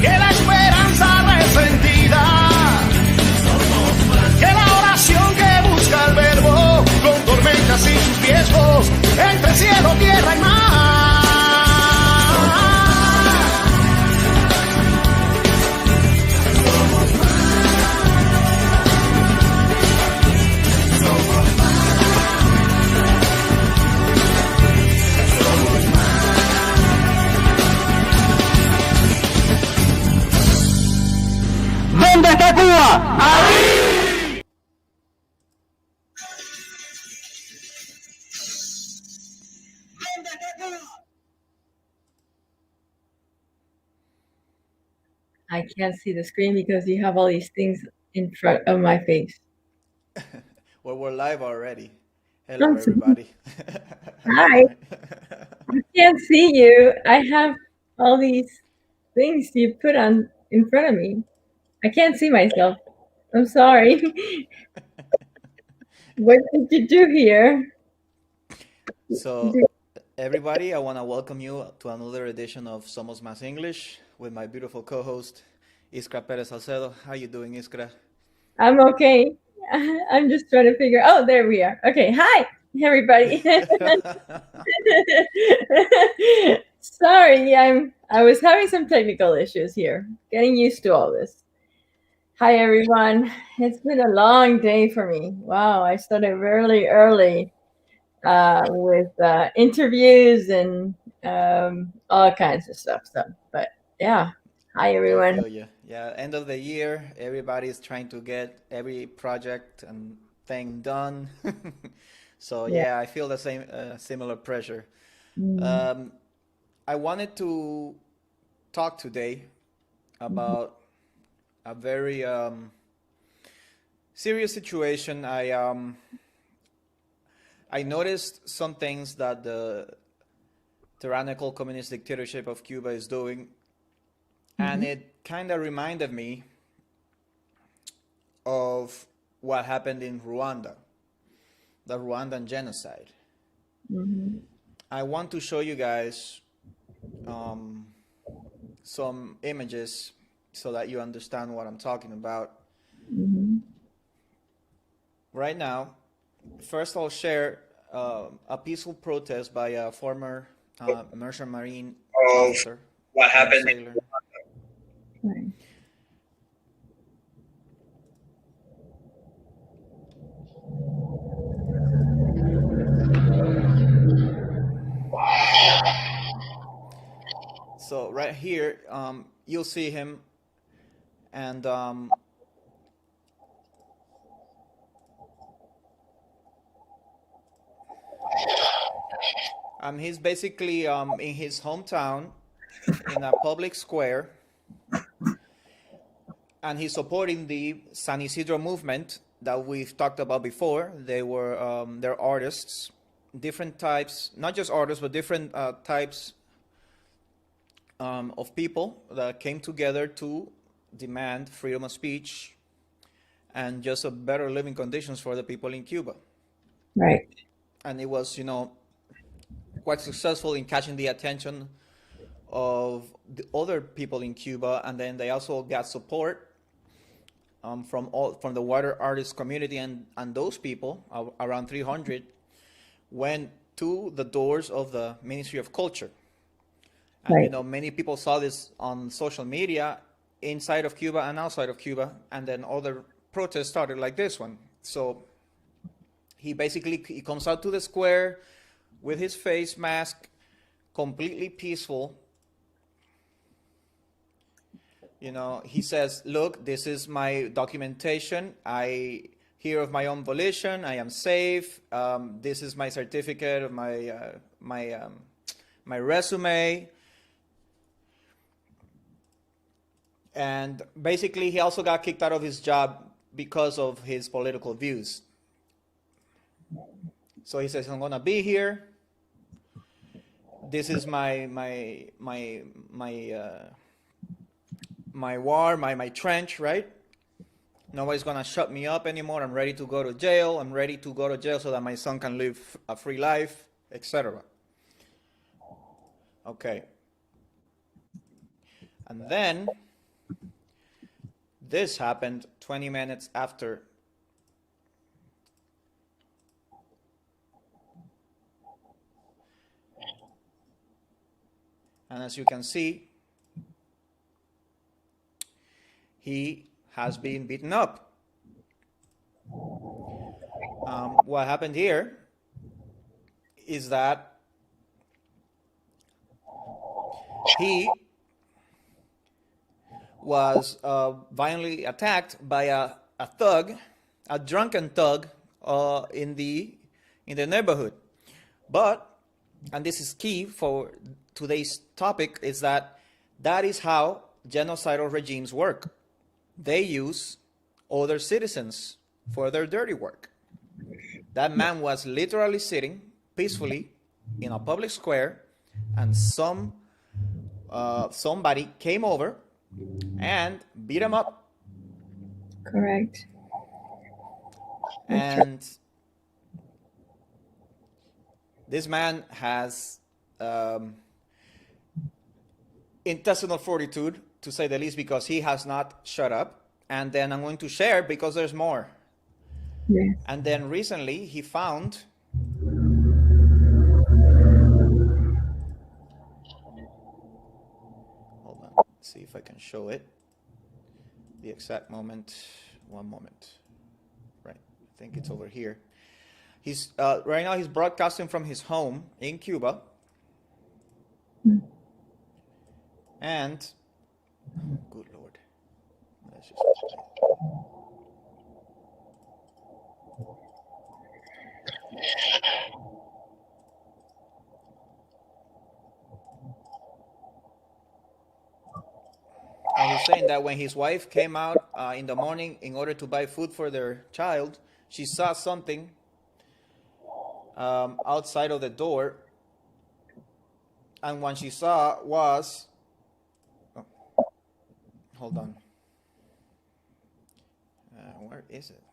Que la esperanza resentida, que la oración que busca el verbo, con tormentas y sus riesgos, entre cielo, tierra y mar. ¿Dónde está Cuba? ¡Ahí! ¿Dónde está Cuba? I can't see the screen because you have all these things in front of my face. Well, we're live already. Hello, everybody. Hi. I can't see you. I have all these things you put on in front of me. I can't see myself. I'm sorry. What did you do here? So, everybody, I want to welcome you to another edition of Somos Más English with my beautiful co-host, Iskra Perez Salcedo. How you doing, Iskra? I'm okay. I'm just trying to figure. Oh, there we are. Okay. Hi, everybody. Sorry, I was having some technical issues here. Getting used to all this. Hi, everyone. It's been a long day for me. Wow, I started really early with interviews and all kinds of stuff. So, but yeah. Hi, everyone. I feel you. Yeah, end of the year, everybody's trying to get every project and thing done. So yeah, I feel the same similar pressure. I wanted to talk today about a very serious situation. I noticed some things that the tyrannical communist dictatorship of Cuba is doing, and it kind of reminded me of what happened in Rwanda, the Rwandan genocide. I want to show you guys some images so that you understand what I'm talking about. Right now, first I'll share a peaceful protest by a former merchant marine officer. What happened? Sailor. Right. So right here, you'll see him, and he's basically in his hometown in a public square, and he's supporting the San Isidro movement that we've talked about before. They were they're artists, different types, not just artists, but different types of people that came together to demand freedom of speech and just a better living conditions for the people in Cuba. Right. And it was, quite successful in catching the attention of the other people in Cuba, and then they also got support from the wider artist community, and those people, around 300, went to the doors of the Ministry of Culture. And Right. many people saw this on social media inside of Cuba and outside of Cuba, and then other protests started like this one. So he comes out to the square with his face mask, completely peaceful. He says, "Look, this is my documentation. I here of my own volition. I am safe. This is my certificate of my resume." And basically, he also got kicked out of his job because of his political views. So he says, "I'm gonna be here. This is my war, my trench, right? Nobody's gonna shut me up anymore. I'm ready to go to jail. I'm ready to go to jail so that my son can live a free life, etc." Okay. And then this happened 20 minutes after. And as you can see, he has been beaten up. What happened here is that he was violently attacked by a thug, a drunken thug in the neighborhood. But, and this is key for today's topic, is that is how genocidal regimes work. They use other citizens for their dirty work. That man was literally sitting peacefully in a public square, and somebody came over and beat him up. Correct. And this man has intestinal fortitude, to say the least, because he has not shut up. And then I'm going to share because there's more. Yes. And then recently he found hold on, see if I can show it. The exact moment. One moment. Right. I think it's over here. He's right now he's broadcasting from his home in Cuba. And good Lord. Let's just and he's saying that when his wife came out in the morning in order to buy food for their child, she saw something outside of the door, and what she saw was, oh, hold on, where is it?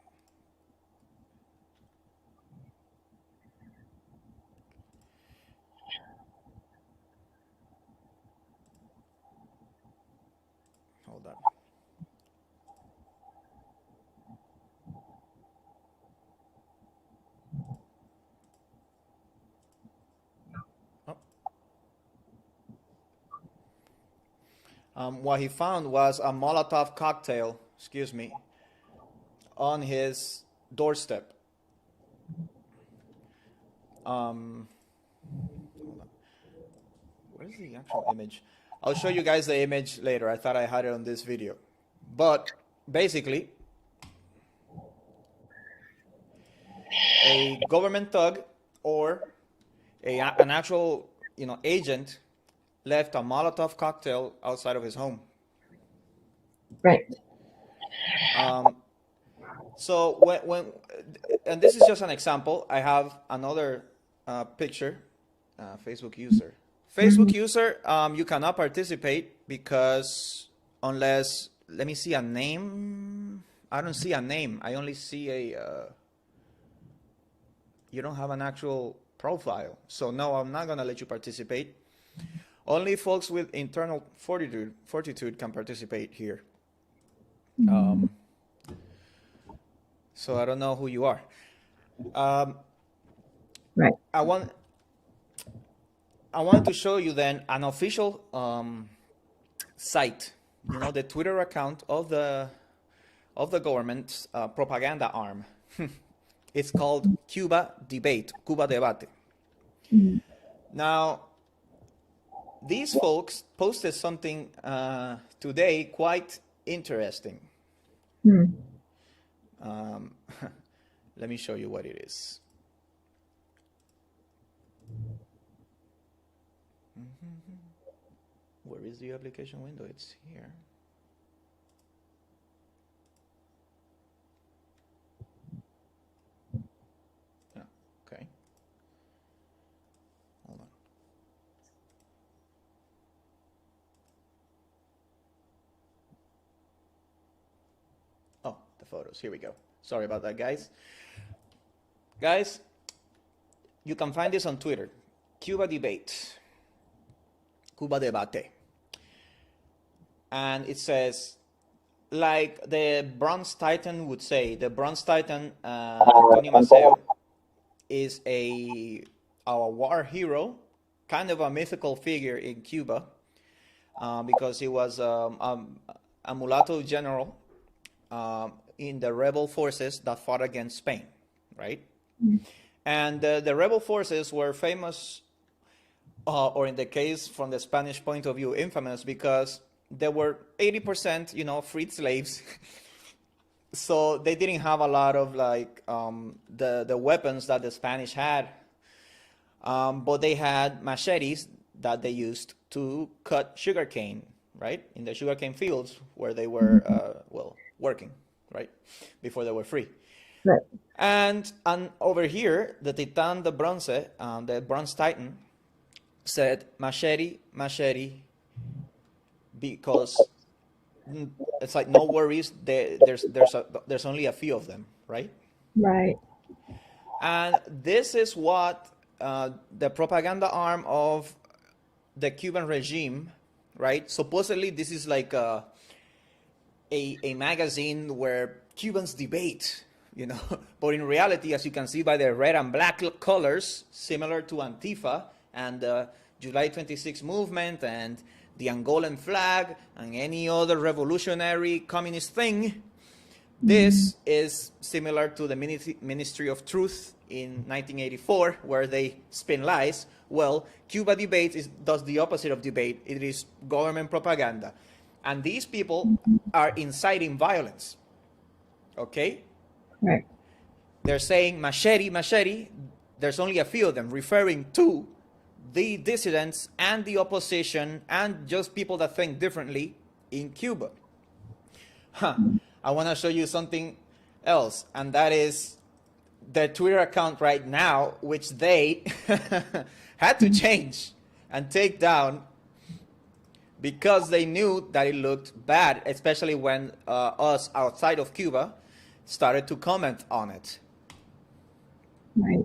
Hold on. What he found was a Molotov cocktail, excuse me, on his doorstep. Hold on. Where's the actual image? I'll show you guys the image later. I thought I had it on this video. But basically, a government thug or an actual agent left a Molotov cocktail outside of his home. Right. So when and this is just an example. I have another picture. Facebook user. Facebook user, you cannot participate because unless, let me see a name. I don't see a name. I only see a. You don't have an actual profile. So no, I'm not gonna let you participate. Only folks with internal fortitude can participate here. So I don't know who you are. Right. I wanted to show you then an official site, the Twitter account of the government's propaganda arm. It's called Cuba Debate, Cuba Debate. Now, these folks posted something today quite interesting. Let me show you what it is. Where is the application window? It's here. Yeah, okay. Hold on. Oh, the photos. Here we go. Sorry about that, guys. Guys, you can find this on Twitter. Cuba Debate. Cuba Debate. And it says, like the Bronze Titan would say, the Bronze Titan, Antonio Maceo, is a war hero, kind of a mythical figure in Cuba, because he was a mulatto general in the rebel forces that fought against Spain, right? And the rebel forces were famous, or in the case from the Spanish point of view, infamous, because there were 80%, freed slaves. So they didn't have a lot of like the weapons that the Spanish had, but they had machetes that they used to cut sugarcane, right, in the sugarcane fields where they were working, right, before they were free. Right. And over here, the Titan de Bronce, the Bronze Titan, said machete, machete, because it's like no worries. There's only a few of them, right? Right. And this is what the propaganda arm of the Cuban regime, right? Supposedly, this is like a magazine where Cubans debate, But in reality, as you can see by the red and black colors, similar to Antifa and the July 26 movement and the Angolan flag and any other revolutionary communist thing, this is similar to the Ministry of Truth in 1984, where they spin lies. Well, Cuba Debate does the opposite of debate. It is government propaganda. And these people are inciting violence. Okay? Right. They're saying machete, machete. There's only a few of them, referring to the dissidents and the opposition and just people that think differently in Cuba. I want to show you something else, and that is their Twitter account right now, which they had to change and take down because they knew that it looked bad, especially when us outside of Cuba started to comment on it. Right.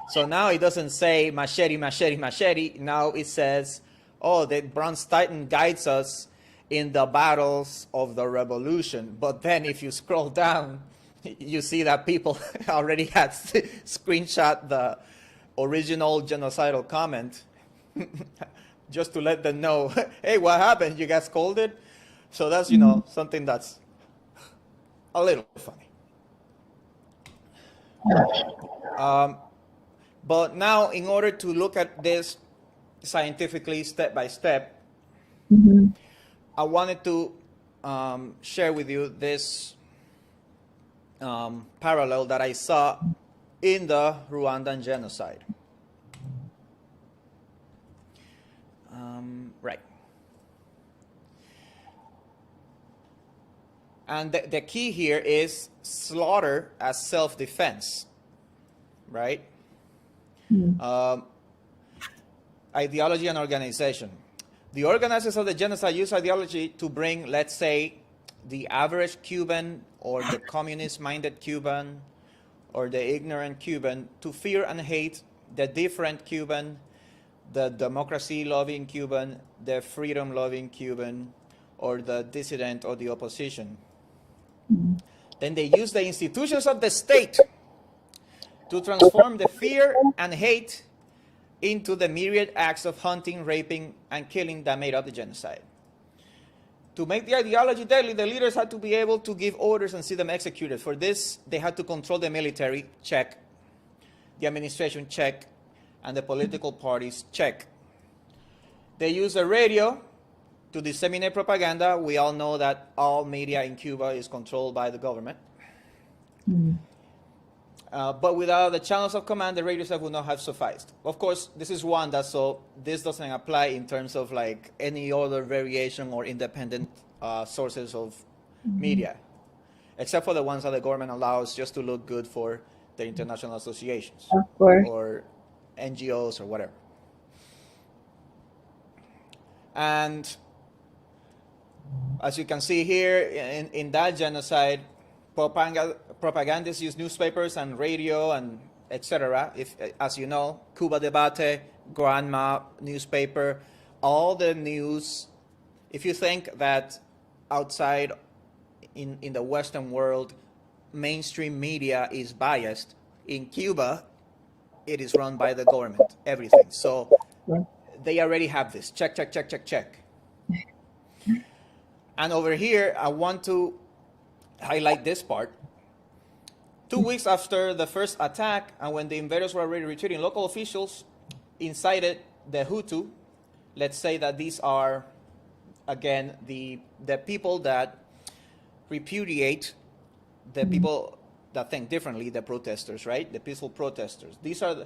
So now it doesn't say machete, machete, machete. Now it says, oh, the Bronze Titan guides us in the battles of the revolution. But then if you scroll down, you see that people already had screenshot the original genocidal comment just to let them know, hey, what happened? You got scolded? So that's, something that's a little funny. But now, in order to look at this scientifically, step by step, I wanted to share with you this parallel that I saw in the Rwandan genocide. Right. And the key here is slaughter as self-defense, right? Ideology and organization. The organizers of the genocide use ideology to bring, let's say, the average Cuban or the communist-minded Cuban or the ignorant Cuban to fear and hate the different Cuban, the democracy-loving Cuban, the freedom-loving Cuban, or the dissident or the opposition. Then they use the institutions of the state to transform the fear and hate into the myriad acts of hunting, raping, and killing that made up the genocide. To make the ideology deadly, the leaders had to be able to give orders and see them executed. For this, they had to control the military, check, the administration, check, and the political parties, check. They use the radio to disseminate propaganda. We all know that all media in Cuba is controlled by the government. But without the channels of command, the radio staff would not have sufficed. Of course, this is one that, so this doesn't apply in terms of like any other variation or independent sources of media, except for the ones that the government allows just to look good for the international associations or NGOs or whatever. And as you can see here, in that genocide, propagandists use newspapers and radio and etc. If, as you know, Cuba Debate, Grandma newspaper, all the news. If you think that outside in the Western world, mainstream media is biased, in Cuba, it is run by the government, everything. So they already have this. Check, check, check, check, check. And over here, I want to highlight this part. 2 weeks after the first attack, and when the invaders were already retreating, local officials incited the Hutu. Let's say that these are, again, the people that repudiate the people that think differently, the protesters, right? The peaceful protesters. These are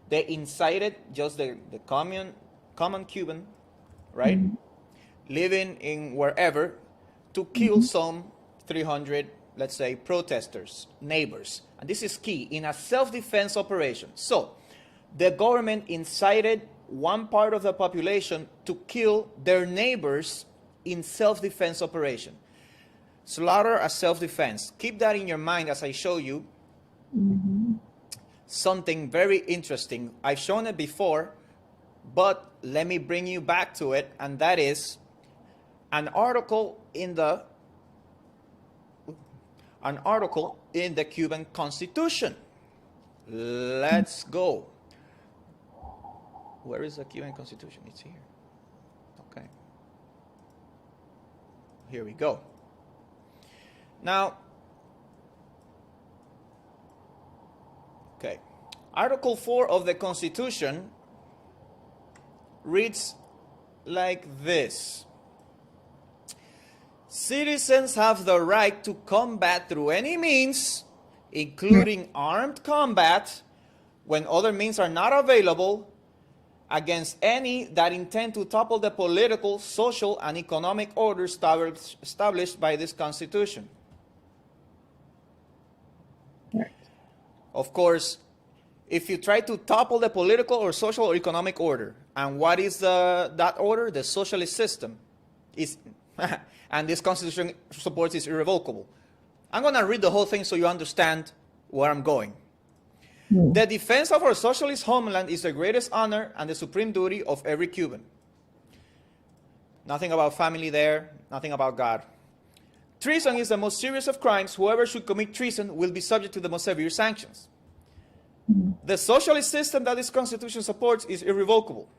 they incited just the common Cuban, right? Living in wherever, to kill some 300, let's say, protesters, neighbors. And this is key in a self-defense operation. So the government incited one part of the population to kill their neighbors in self-defense operation. Slaughter as self-defense. Keep that in your mind as I show you something very interesting. I've shown it before, but let me bring you back to it, and that is an article in the Cuban Constitution. Let's go. Where is the Cuban Constitution? It's here. Okay. Here we go. Now, okay, Article 4 of the Constitution reads like this. Citizens have the right to combat through any means, including armed combat, when other means are not available, against any that intend to topple the political, social, and economic order established by this Constitution. Of course, if you try to topple the political or social or economic order, and what is that order? The socialist system. And this Constitution supports is irrevocable. I'm going to read the whole thing so you understand where I'm going. The defense of our socialist homeland is the greatest honor and the supreme duty of every Cuban. Nothing about family there, nothing about God. Treason is the most serious of crimes. Whoever should commit treason will be subject to the most severe sanctions. The socialist system that this Constitution supports is irrevocable.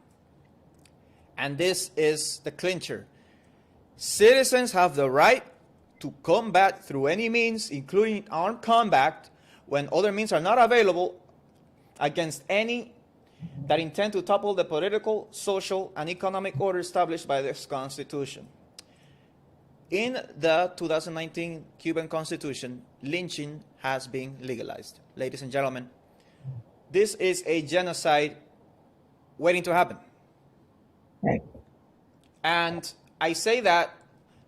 And this is the clincher. Citizens have the right to combat through any means, including armed combat, when other means are not available, against any that intend to topple the political, social, and economic order established by this Constitution. In the 2019 Cuban Constitution, lynching has been legalized. Ladies and gentlemen, this is a genocide waiting to happen. Right. And I say that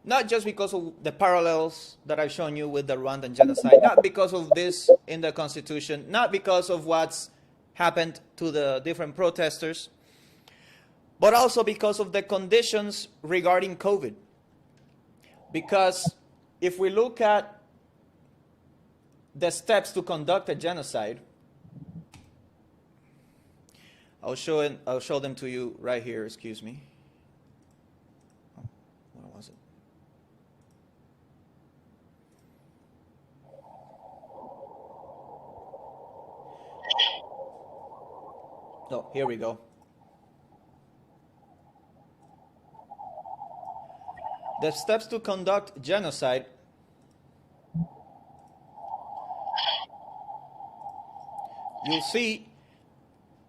not just because of the parallels that I've shown you with the Rwandan genocide, not because of this in the Constitution, not because of what's happened to the different protesters, but also because of the conditions regarding COVID. Because if we look at the steps to conduct a genocide, I'll show them to you right here, excuse me. What was it? Oh, here we go. The steps to conduct genocide. You'll see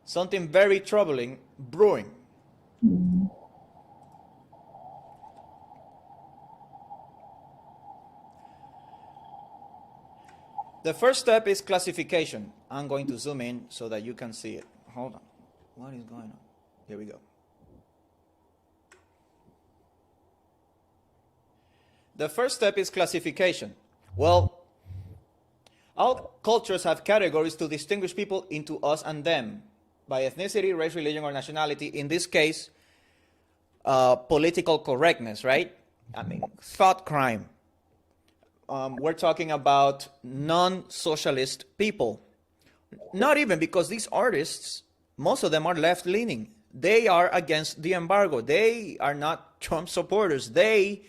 something very troubling brewing. The first step is classification. I'm going to zoom in so that you can see it. Hold on. What is going on? Here we go. The first step is classification. Well, all cultures have categories to distinguish people into us and them by ethnicity, race, religion, or nationality. In this case, political correctness, right? I mean, thought crime. We're talking about non-socialist people, Not even, because these artists, most of them are left-leaning. They are against the embargo. They are not Trump supporters. They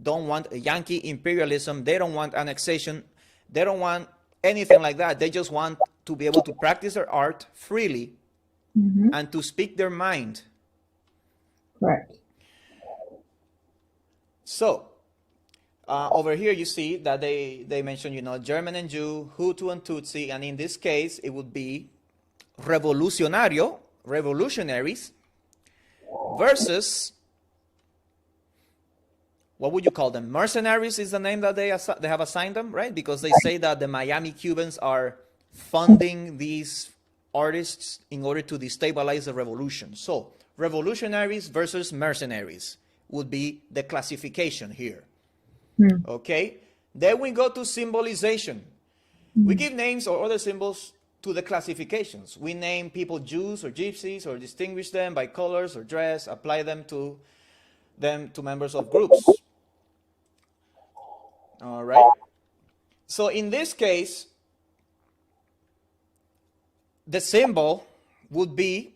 don't want Yankee imperialism. They don't want annexation. They don't want anything like that. They just want to be able to practice their art freely and to speak their mind. Correct. So, over here you see that they mention, German and Jew, Hutu and Tutsi, and in this case it would be revolutionaries, versus, what would you call them? Mercenaries is the name that they have assigned them, right? Because they say that the Miami Cubans are funding these artists in order to destabilize the revolution. So, revolutionaries versus mercenaries would be the classification here. Okay? Then we go to symbolization. We give names or other symbols to the classifications. We name people Jews or Gypsies, or distinguish them by colors or dress, apply them to members of groups. All right? So in this case, the symbol would be,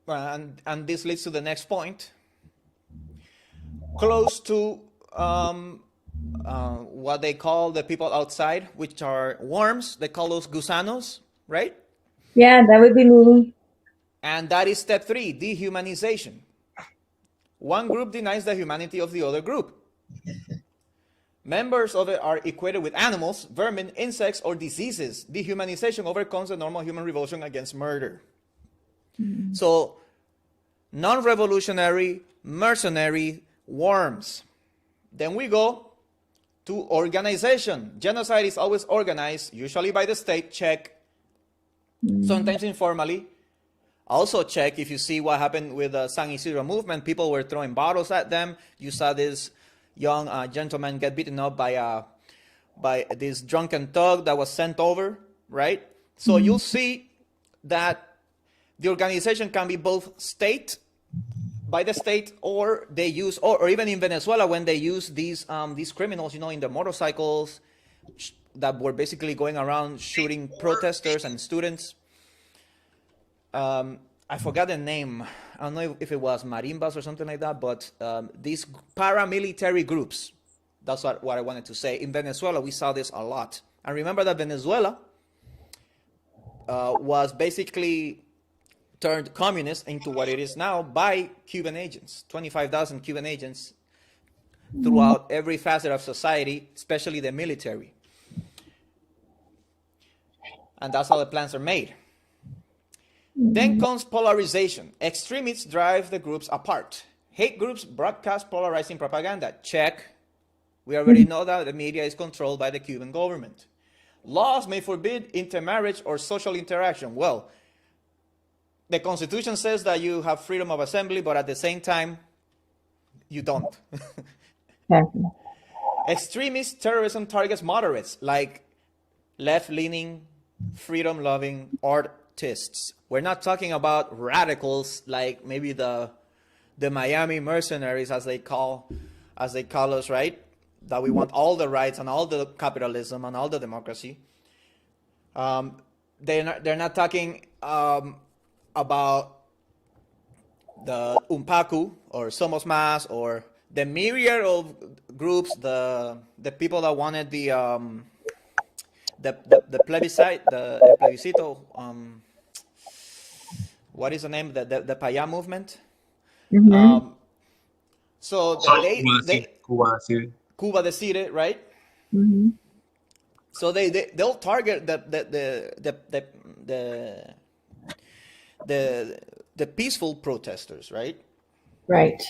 and this leads to the next point, close to what they call the people outside, which are worms. They call those gusanos, right? Yeah, that would be me. And that is step 3, dehumanization. One group denies the humanity of the other group. Members of it are equated with animals, vermin, insects, or diseases. Dehumanization overcomes the normal human revulsion against murder. So, non-revolutionary, mercenary, worms. Then we go to organization. Genocide is always organized, usually by the state, check. Sometimes informally. Also check if you see what happened with the San Isidro movement. People were throwing bottles at them. You saw this young gentleman get beaten up by this drunken thug that was sent over, right? So you'll see that the organization can be both state, by the state, or they use, or even in Venezuela when they use these criminals, in the motorcycles that were basically going around shooting protesters and students. I forgot the name. I don't know if it was marimbas or something like that, but these paramilitary groups, that's what I wanted to say. In Venezuela, we saw this a lot. And remember that Venezuela was basically turned communist into what it is now by Cuban agents, 25,000 Cuban agents throughout every facet of society, especially the military. And that's how the plans are made. Then comes polarization. Extremists drive the groups apart. Hate groups broadcast polarizing propaganda. Check. We already know that the media is controlled by the Cuban government. Laws may forbid intermarriage or social interaction. Well, the Constitution says that you have freedom of assembly, but at the same time, you don't. Extremist terrorism targets moderates, like left-leaning, freedom-loving artists. We're not talking about radicals like maybe the Miami mercenaries, as they call us, right? That we want all the rights and all the capitalism and all the democracy. They're not talking about the Unpaku or Somos Más or the myriad of groups, the people that wanted the plebiscite, the plebiscito, what is the name? The Paya movement. So Cuba decided, right? So they'll target the peaceful protesters, right? Right.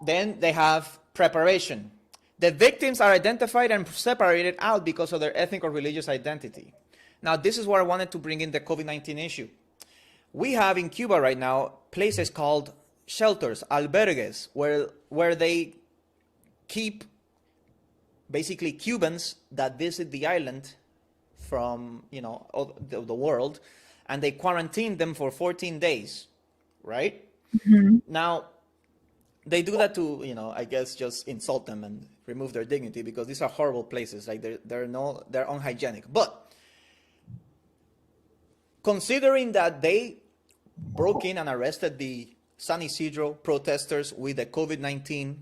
Then they have preparation. The victims are identified and separated out because of their ethnic or religious identity. Now, this is where I wanted to bring in the COVID-19 issue. We have in Cuba right now places called shelters, albergues, where they keep basically Cubans that visit the island from, the world, and they quarantine them for 14 days, right? Now, they do that to, I guess, just insult them and remove their dignity, because these are horrible places. Like they're unhygienic. But considering that they broke in and arrested the San Isidro protesters with the COVID-19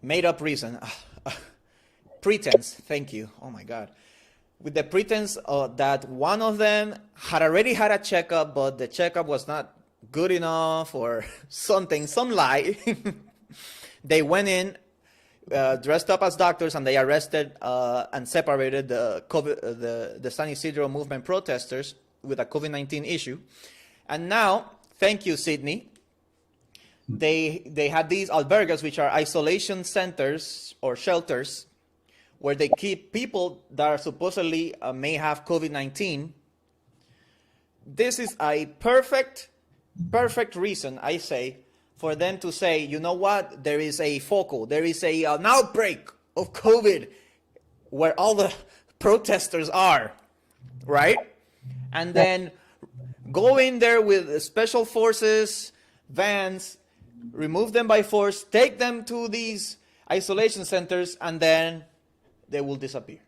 made up reason, pretense, thank you, oh my God, with the pretense that one of them had already had a checkup, but the checkup was not good enough or something, some lie. They went in, dressed up as doctors, and they arrested and separated the San Isidro movement protesters with a COVID-19 issue. And now, thank you, Sydney, they had these albergues, which are isolation centers or shelters, where they keep people that are supposedly may have COVID-19. This is a perfect reason, I say, for them to say, you know what, there is a an outbreak of COVID where all the protesters are, right? And then go in there with special forces, vans, remove them by force, take them to these isolation centers, and then they will disappear.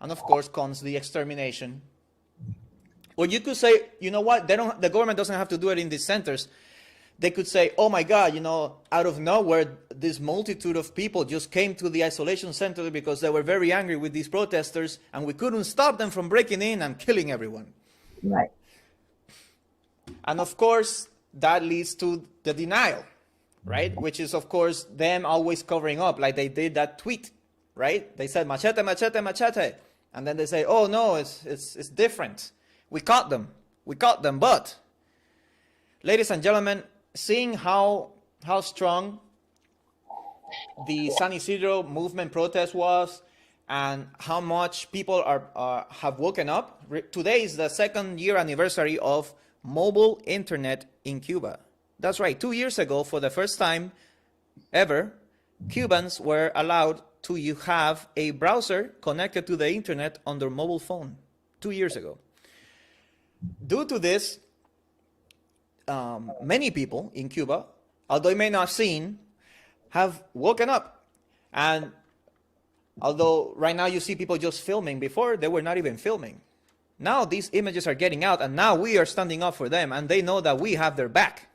And of course comes the extermination. Or you could say, you know what, the government doesn't have to do it in these centers. They could say, oh my God, you know, out of nowhere, this multitude of people just came to the isolation center because they were very angry with these protesters, and we couldn't stop them from breaking in and killing everyone. Right. And of course, that leads to the denial, right? Which is, of course, them always covering up, like they did that tweet, right? They said, machete, machete, machete. And then they say, oh no, it's different. We caught them. But, ladies and gentlemen, seeing how strong the San Isidro movement protest was, and how much people have woken up. Today is the 2nd year anniversary of mobile internet in Cuba. That's right, 2 years ago, for the first time ever, Cubans were allowed to have a browser connected to the internet on their mobile phone. 2 years ago. Due to this, many people in Cuba, although you may not have seen, have woken up. And although right now you see people just filming, before they were not even filming. Now these images are getting out, and now we are standing up for them, and they know that we have their back.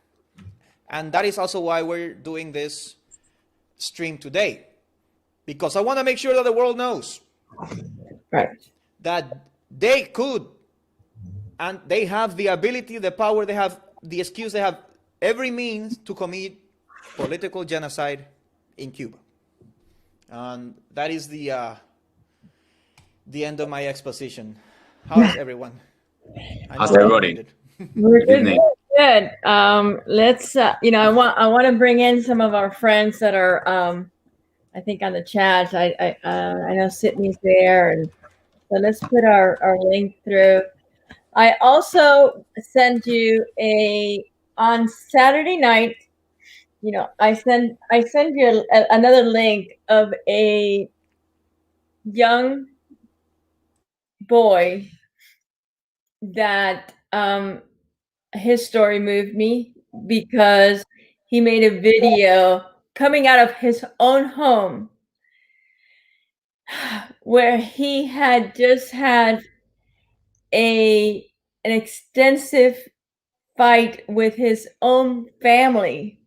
And that is also why we're doing this stream today, because I want to make sure that the world knows, Right, that they could, and they have the ability, the power, they have the excuse, they have every means to commit political genocide in Cuba. And that is the end of my exposition. How is everyone? How's everybody? we're Good evening. good. Let's I want to bring in some of our friends that are I think on the chat. I know Sydney's there, and so let's put our link through. I also sent you on Saturday night. I send you another link of a young boy that his story moved me, because he made a video coming out of his own home where he had just had an extensive fight with his own family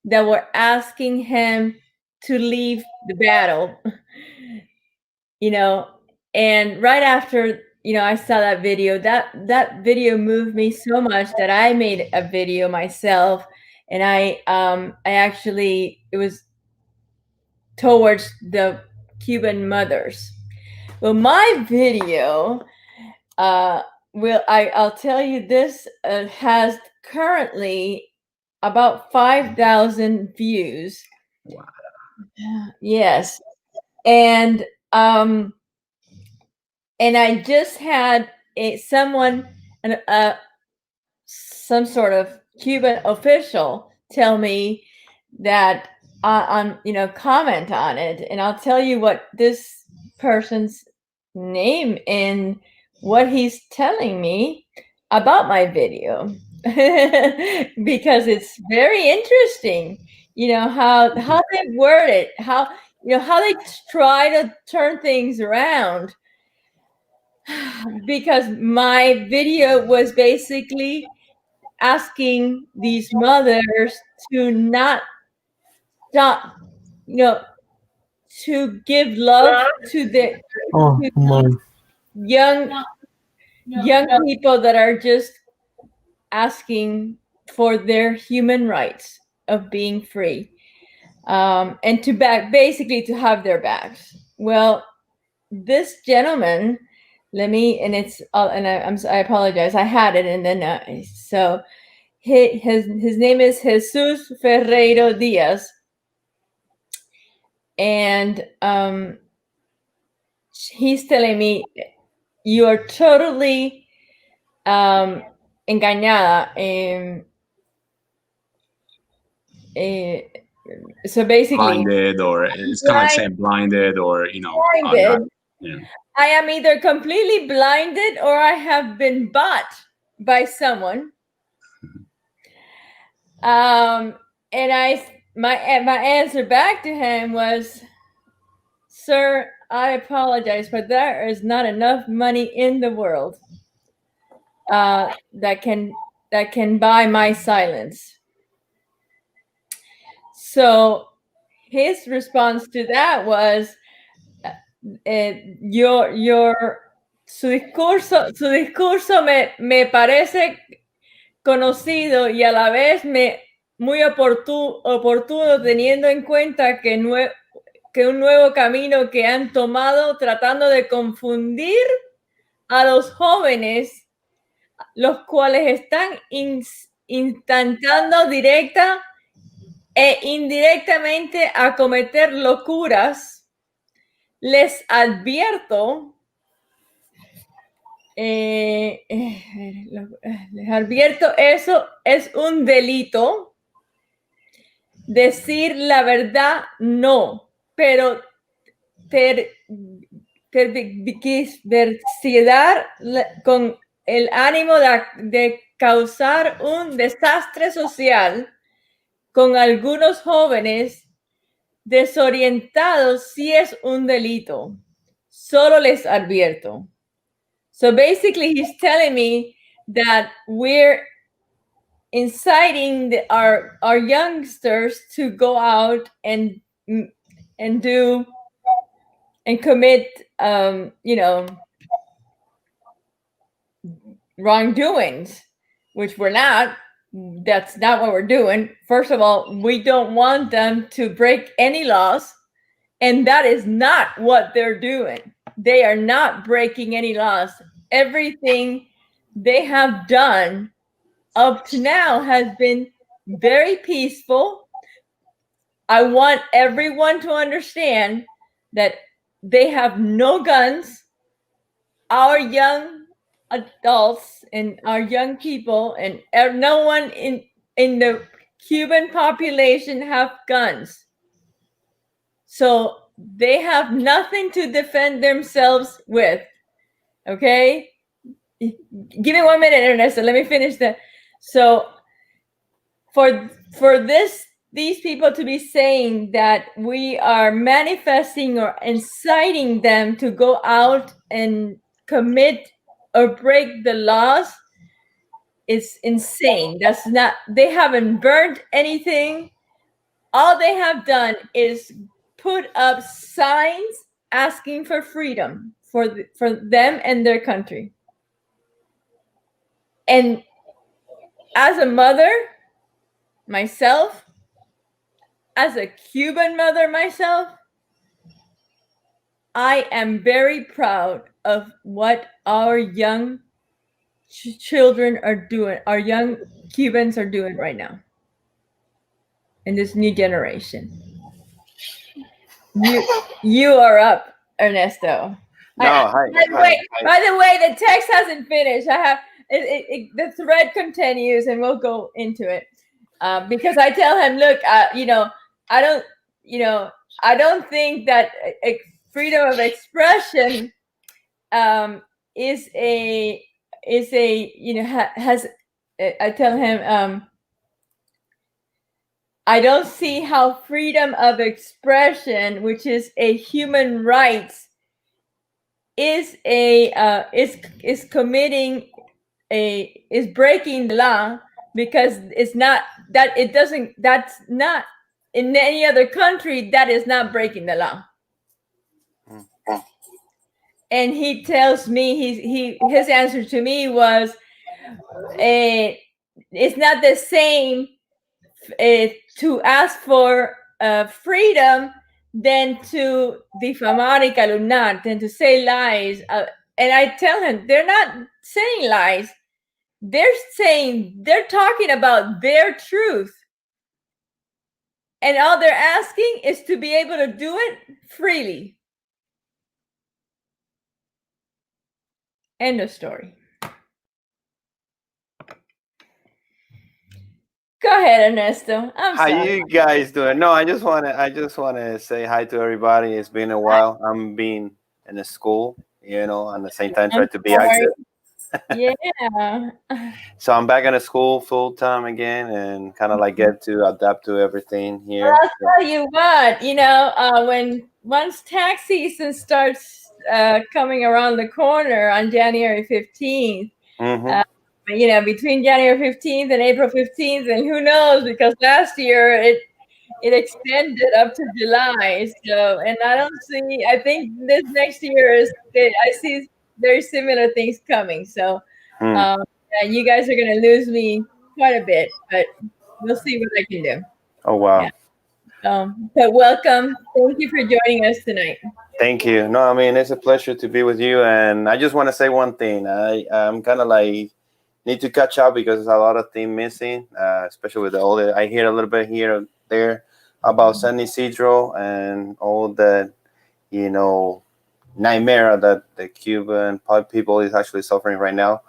that were asking him to leave the battle, and right after, I saw that video, that video moved me so much that I made a video myself, and I actually, it was towards the Cuban mothers. Well, my video, I'll tell you, this has currently about 5,000 views. Wow. Yes. And I just had some sort of Cuban official tell me that comment on it, and I'll tell you what this person's name and what he's telling me about my video. because it's very interesting, how they word it, how they try to turn things around. Because my video was basically asking these mothers to not stop, to give love to the young people that are just asking for their human rights of being free, and to basically to have their backs. Well, this gentleman, I apologize, I had it, and then so his name is Jesus Ferreiro Diaz, and he's telling me, you are totally engañada. So basically, blinded, or it's kind of like saying blinded, or blinded. Yeah. I am either completely blinded or I have been bought by someone. And my answer back to him was, sir, I apologize, but there is not enough money in the world that can buy my silence. So his response to that was, su discurso me parece conocido y a la vez muy oportuno, teniendo en cuenta que un nuevo camino que han tomado tratando de confundir a los jóvenes, los cuales están intentando directa e indirectamente a cometer locuras. Les advierto, eso es un delito. Decir la verdad, no, pero tergiversar con el ánimo de causar un desastre social con algunos jóvenes desorientados sí es un delito. Solo les advierto. So basically, he's telling me that we're inciting our youngsters to go out and do and commit, wrongdoings, which we're not. That's not what we're doing. First of all, we don't want them to break any laws, and that is not what they're doing. They are not breaking any laws. Everything they have done up to now has been very peaceful. I want everyone to understand that they have no guns. Our young adults and our young people and no one in the Cuban population have guns. So they have nothing to defend themselves with. Okay? Give me 1 minute, Ernesto. Let me finish that. So for these people to be saying that we are manifesting or inciting them to go out and commit or break the laws, it's insane. That's not, they haven't burned anything. All they have done is put up signs asking for freedom for them and their country. And as a mother myself, as a Cuban mother myself, I am very proud of what our young children are doing, our young Cubans are doing right now in this new generation. You are up, Ernesto. No, hi. By the way, the text hasn't finished. I have the thread continues, and we'll go into it because I tell him, look, I don't think that freedom of expression has I tell him, I don't see how freedom of expression, which is a human rights, is committing is breaking the law, because it's not that it doesn't that's not in any other country, that is not breaking the law. And he tells me, his answer to me was, it's not the same to ask for freedom than to difamar y calumniar, than to say lies. And I tell him, they're not saying lies. They're talking about their truth. And all they're asking is to be able to do it freely. End of story. Go ahead, Ernesto. How you guys doing? No, I just wanna say hi to everybody. It's been a while. I'm being in the school, at the same time try to be active. Yeah. So I'm back in the school full time again, and kind of like get to adapt to everything here. Well, I'll tell you what, when once tax season starts coming around the corner on January 15th, between January 15th and April 15th, and who knows, because last year it extended up to July. So, and I think this next year I see very similar things coming. So, you guys are going to lose me quite a bit, but we'll see what I can do. Oh, wow. Yeah. But welcome. Thank you for joining us tonight. Thank you. No, I mean, it's a pleasure to be with you. And I just want to say one thing. I'm kind of like need to catch up because there's a lot of things missing, especially with the older. I hear a little bit here and there about San Isidro and all that, nightmare that the Cuban people is actually suffering right now.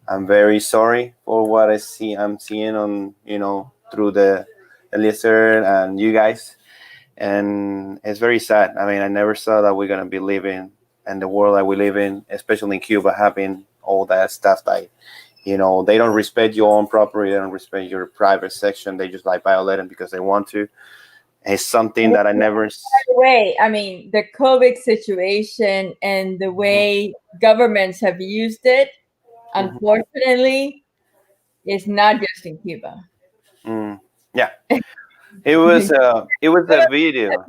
I'm very sorry for what I'm seeing on, through the listener and you guys. And it's very sad. I mean, I never saw that we're going to be living in the world that we live in, especially in Cuba, having all that stuff that, they don't respect your own property. They don't respect your private section. They just like violate them because they want to. It's something that I never. By the way, I mean, the COVID situation and the way governments have used it, unfortunately, is not just in Cuba. Yeah, it was a video.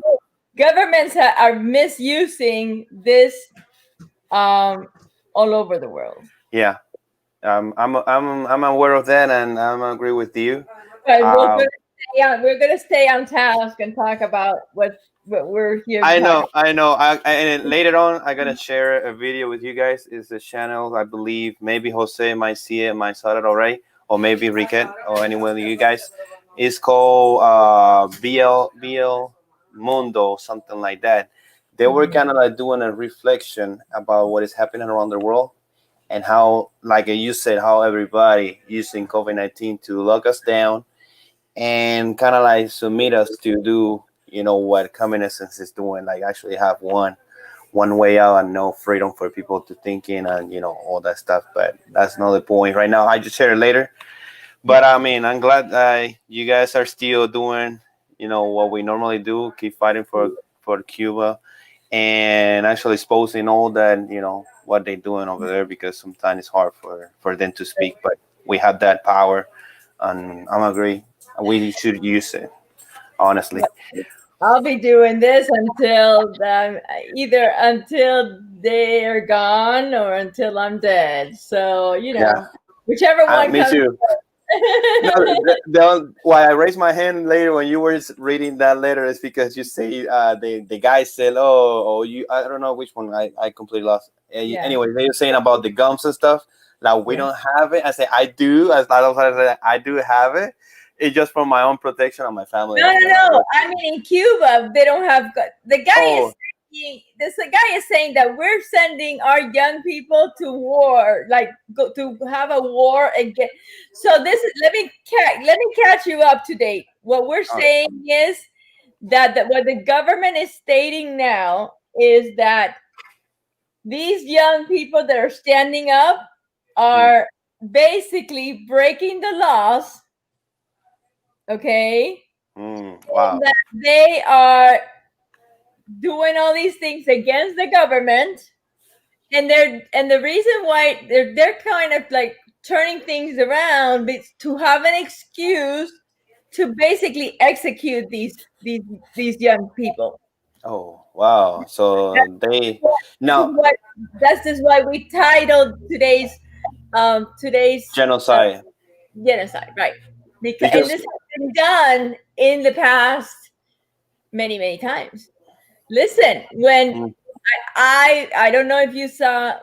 Governments are misusing this all over the world. Yeah, I'm aware of that, and I'm agree with you. But we're gonna stay on task and talk about what we're here. I know. And later on, I'm gonna share a video with you guys. It's a channel, I believe. Maybe Jose might see it, might saw it already, or maybe Riquet or anyone of you guys. It's called BL Mundo, something like that. They were kind of like doing a reflection about what is happening around the world and how, like you said, how everybody using COVID-19 to lock us down and kind of like submit us to do, what communism is doing, like actually have one way out and no freedom for people to thinking and, all that stuff. But that's not the point right now. I just share it later. But I mean, I'm glad you guys are still doing, what we normally do, keep fighting for Cuba and actually exposing all that, what they're doing over there, because sometimes it's hard for them to speak, but we have that power and I'm agree. We should use it, honestly. I'll be doing this until either until they're gone or until I'm dead. So, whichever one me comes. Too. Why I raised my hand later when you were reading that letter is because you say the guy said, I don't know which one, I completely lost. Anyway, they were saying about the gums and stuff. Like we don't have it. I say I do. I do have it. It's just for my own protection and my family. No. I mean, in Cuba, they don't have. The guy the guy is saying that we're sending our young people to war, like go to have a war again. So this is let me catch you up to date. What we're saying is that what the government is stating now is that these young people that are standing up are basically breaking the laws. Okay. Wow. That they are doing all these things against the government, and the reason why they're kind of like turning things around is to have an excuse to basically execute these young people. Oh, wow. So they now That's just why we titled today's genocide. genocide, right? Because and Because this has been done in the past many times. Listen, when mm, I don't know if you saw,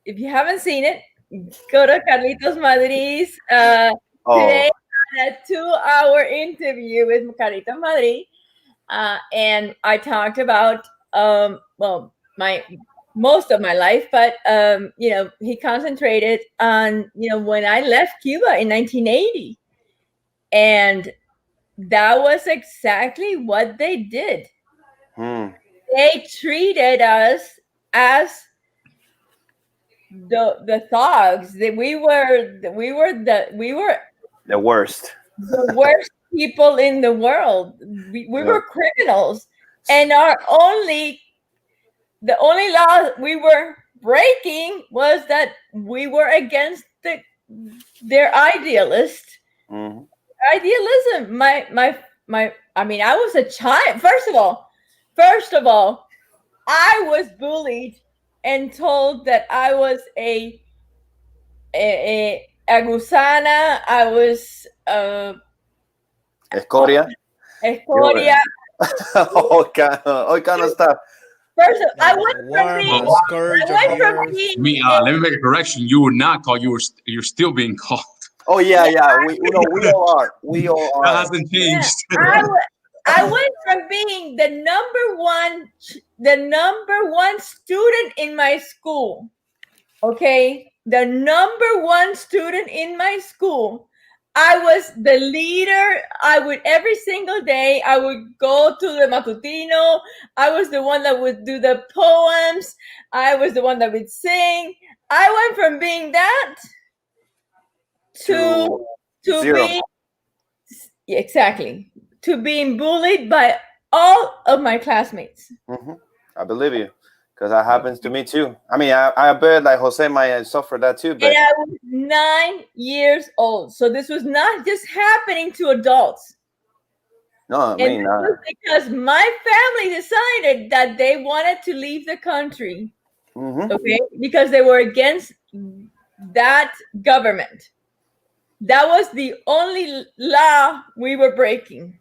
if you haven't seen it, go to Carlitos Madrid's today, oh, a 2-hour interview with Carlitos Madrid, and I talked about well, my most of my life, but he concentrated on when I left Cuba in 1980, and that was exactly what they did. hmm, They treated us as the thugs. That we were the worst. the worst people in the world. We Yeah. were criminals, and the only law we were breaking was that we were against their Mhm. idealism. My I mean, I was a child. First of all, I was bullied and told that I was a gusana. I was Escoria. You were escoria. all kind of stuff. First, I Yeah, went from worm, being the scourge of the earth. Let me make a correction. You were not called. You're still being called. Oh yeah, yeah. We all are. We all That are. hasn't yeah, changed. I went from being the number one student in my school. Okay, the number one student in my school. I was the leader. I would every single day. I would go to the matutino. I was the one that would do the poems. I was the one that would sing. I went from being that to to Zero. being exactly to being bullied by all of my classmates. Hmm. I believe you, because that happens to me too. I mean, I bet like Jose might suffer that too, And but I was 9 years old. So this was not just happening to adults. no, I And mean, this was because my family decided that they wanted to leave the country, mhm. okay, because they were against that government. That was the only law we were breaking.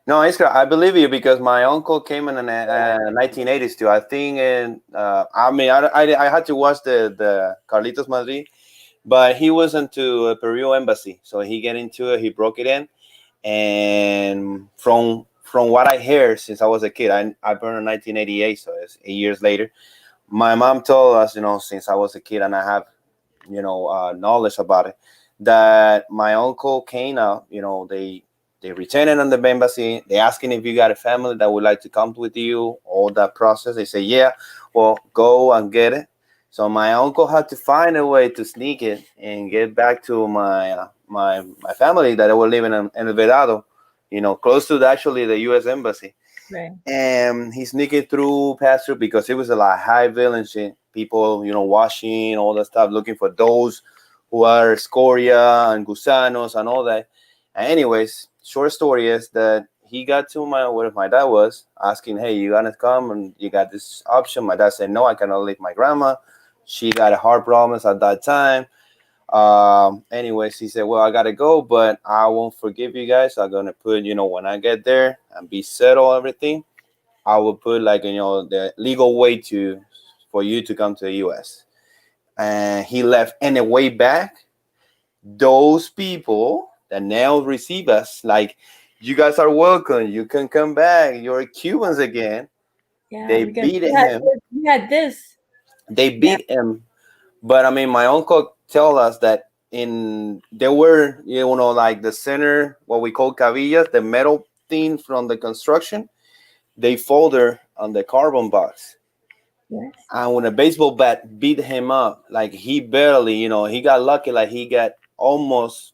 No, Iskra, I believe you because my uncle came in the 1980s too. I think, and I mean, I had to watch the Carlitos Madrid, but he was into a Peru embassy, so he get into it. He broke it in, and from what I hear since I was a kid, I born in 1988, so it's 8 years later. My mom told us, since I was a kid, and I have, knowledge about it, that my uncle came out. They return it on the embassy. They asking if you got a family that would like to come with you. All that process. They say, yeah. Well, go and get it. So my uncle had to find a way to sneak it and get back to my family that they were living in El Vedado, close to actually the U.S. embassy. Right. And he sneaked it through, passed through because it was a lot high violence shit. People, washing all that stuff, looking for those who are scoria and gusanos and all that. And anyways, short story is that he got to where my dad was asking, hey, you gonna come and you got this option. My dad said, no, I cannot leave my grandma. She got heart problems at that time. Anyways, he said, well, I gotta go, but I won't forgive you guys. I'm gonna put, when I get there and be settled everything, I will put like, the legal way for you to come to the US. And he left. And the way back, those people that now receive us, like, you guys are welcome. You can come back. You're Cubans again. Yeah, They because beat him. we had this. They beat him. But I mean, my uncle tell us that there were, like the center, what we call cabillas, the metal thing from the construction, they fold her on the carbon box. Yes. And when a baseball bat beat him up, like he barely, he got lucky, like he got almost,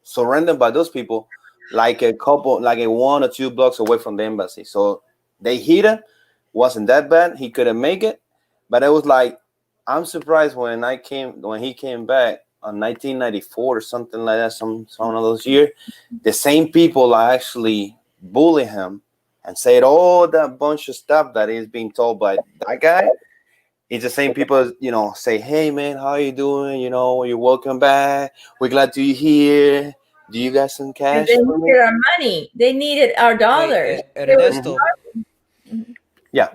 surrendered by those people, like a couple, like a 1 or 2 blocks away from the embassy. So they hit him, wasn't that bad. He couldn't make it, but it was like, I'm surprised when he came back on 1994 or something like that, some of those years, the same people actually bully him and said all that bunch of stuff that is being told by that guy. It's the same people, say, "Hey man, how you doing? You're welcome back. We're glad to you here. Do you got some And cash they for me?" needed our money. They needed our Wait, dollars. They were Ernesto, Yeah,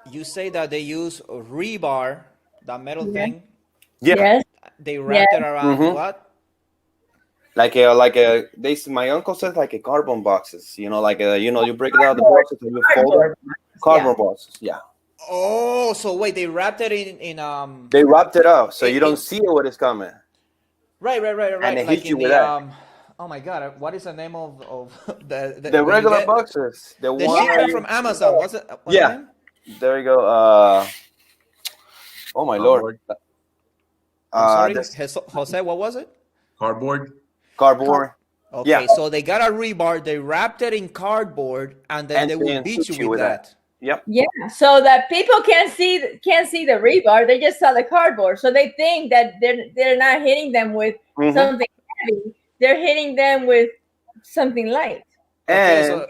you say that they use rebar, that metal Yes, thing. yeah. yes, They yes. wrapped it around hmm what? My uncle says like a carbon boxes. You break it out the Cardboard. boxes and you fold them. Cardboard. Yeah. Carbon boxes. Yeah, Oh, so wait, they wrapped it in. they wrapped it up so you don't It see it when it's coming, right. and they Like hit in you with the that. Oh my God, what is the name of the The when you regular get boxes, the the one that shipment you. from Amazon? What's the Yeah, name? there you go. Oh my lord. Cardboard. I'm sorry, This Jose. What was it? Cardboard. cardboard. Yeah, Okay, so they got a rebar, they wrapped it in cardboard, and then and they will then beat you hit you with with that. that. Yep. Yeah, so that people can't see the rebar. They just saw the cardboard, so they think that they're not hitting them with hmm something heavy. They're hitting them with something light. Okay, And so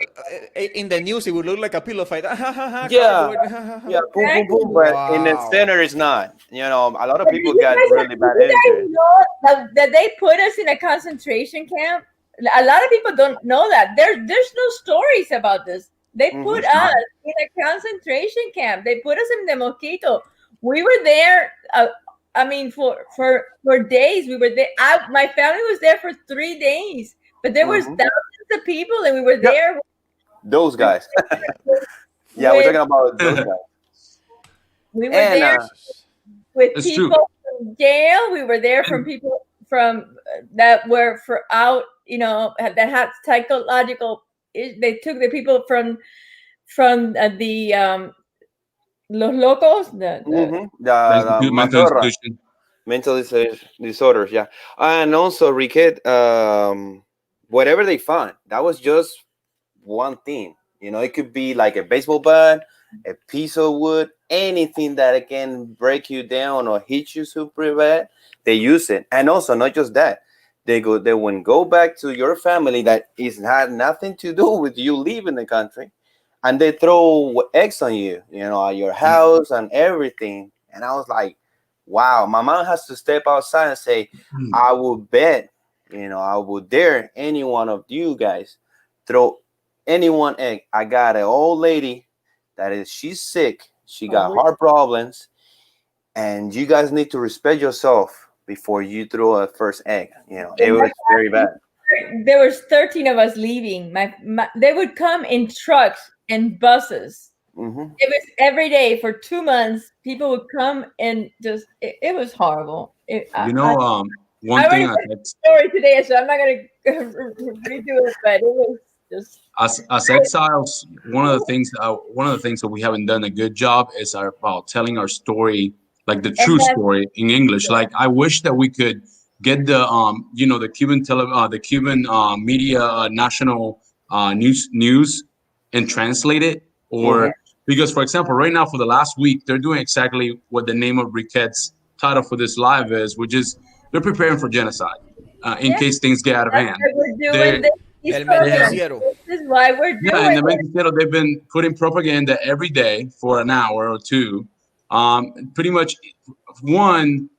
in the news it would look like a pillow fight. yeah, Cardboard. yeah, boom, boom, boom. Exactly. But in the Wow. center, it's not. A lot of But people got really do bad you injury. guys know that they put us in a concentration camp? A lot of people don't know that. There's no stories about this. They hmm put There's us not. in a concentration camp. They put us in the Mosquito. We were there. I mean, for days we were there. My family was there for 3 days, but there was hmm thousands of people, and we were Yep, there those guys. Yeah, we're with talking about those guys. we were And there Jesus. with It's true. people from jail. We were there from people from that were for out, that had psychological. They took the people from the los locos, the Mental Mazorra, institution. mental disorders. Yeah, and also Riquet, whatever they found, that was just one thing. It could be like a baseball bat, a piece of wood, anything that can break you down or hit you super bad. They use it, and also not just that. They will go back to your family that is had nothing to do with you leaving the country, and they throw eggs on you, at your house and everything. And I was like, wow, my mom has to step outside and say, I will bet, I will dare any one of you guys throw anyone egg. I got an old lady she's sick. She got heart problems, and you guys need to respect yourself before you throw a first egg. It was very bad. there was 13 of us leaving. They would come in trucks and buses. hmm It was every day for 2 months. People would come and just it was horrible. You know, one I thing already told the story today, so I'm not gonna redo it, but it was just as exiles, one of the things that we haven't done a good job is about telling our story, like the and true that's story in English. Like I wish that we could get the the Cuban media national news and translate it, hmm or because for example right now for the last week they're doing exactly what the name of Briquette's title for this live is, which is they're preparing for genocide in yeah, case things get out of that's hand. why we're doing They these El programs. Menticiero. This is why we're Yeah, in doing the it. Mexico, they've been putting propaganda every day for an hour or two, pretty much one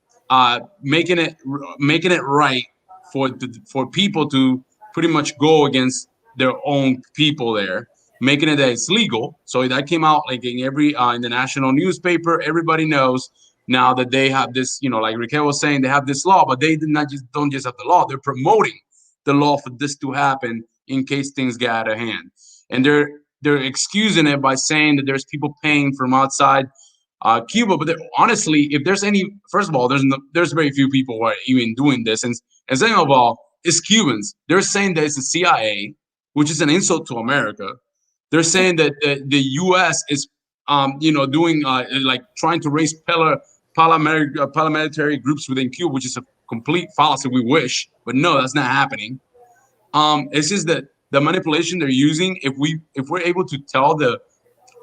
making it right for people to pretty much go against their own people there, making it that it's legal. So that came out like in every in the national newspaper. Everybody knows now that they have this, like Raquel was saying, they have this law, but they did not just don't just have the law. They're promoting the law for this to happen in case things get out of hand, and they're excusing it by saying that there's people paying from outside Cuba. But honestly, if there's any, first of all, there's very few people who are even doing this, and second of all, it's Cubans. They're saying that it's the CIA, which is an insult to America. They're saying that the U.S. is doing like trying to raise paramilitary groups within Cuba, which is a complete fallacy. We wish, but no, that's not happening. It's just that the manipulation they're using. If we're able to tell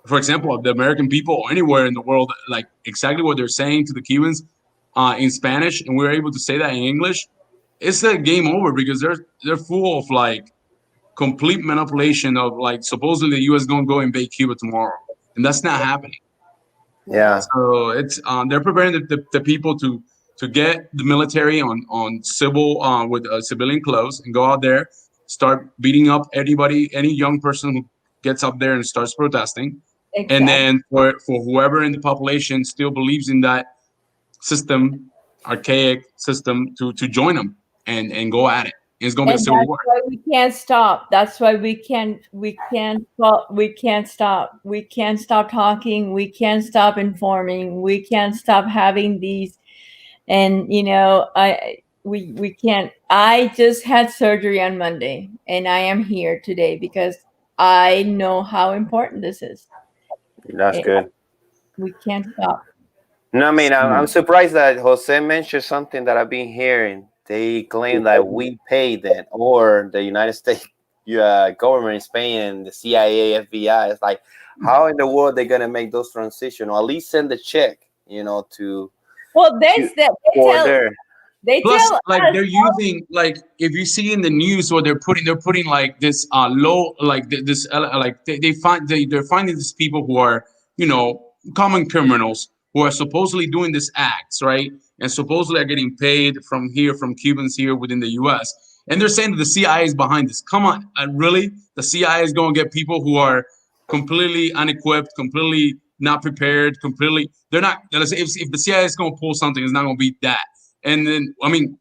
for example, the American people or anywhere in the world, like exactly what they're saying to the Cubans in Spanish, and we're able to say that in English, it's a game over because they're full of like complete manipulation of like supposedly the U.S. gonna go invade Cuba tomorrow, and that's not happening. Yeah. So it's they're preparing the people to get the military on civil with civilian clothes and go out there, start beating up anybody, any young person who gets up there and starts protesting, and Exactly. then for whoever in the population still believes in that system, archaic system, to join them and go at it. It's gonna be a And civil that's war. why we can't stop. That's why we can't stop. We can't stop talking. We can't stop informing. We can't stop having these. And we can't. I just had surgery on Monday, and I am here today because I know how important this is. That's good. We can't stop. No, I mean, I'm So, surprised that Jose mentioned something that I've been hearing. They claim that we paid it, or the United States government is paying the CIA, FBI. It's like, how in the world they gonna make those transitions, or at least send the check, to Well, for their. they plus, tell like us. they're using like if you see in the news what they're putting like this low like this like they're finding these people who are common criminals who are supposedly doing these acts, right, and supposedly are getting paid from Cubans here within the U.S. and they're saying that the CIA is behind this. Come on, really? The CIA is going to get people who are completely unequipped, completely not prepared, completely they're not. Let's say if the CIA is going to pull something, it's not going to be that. And then, I mean,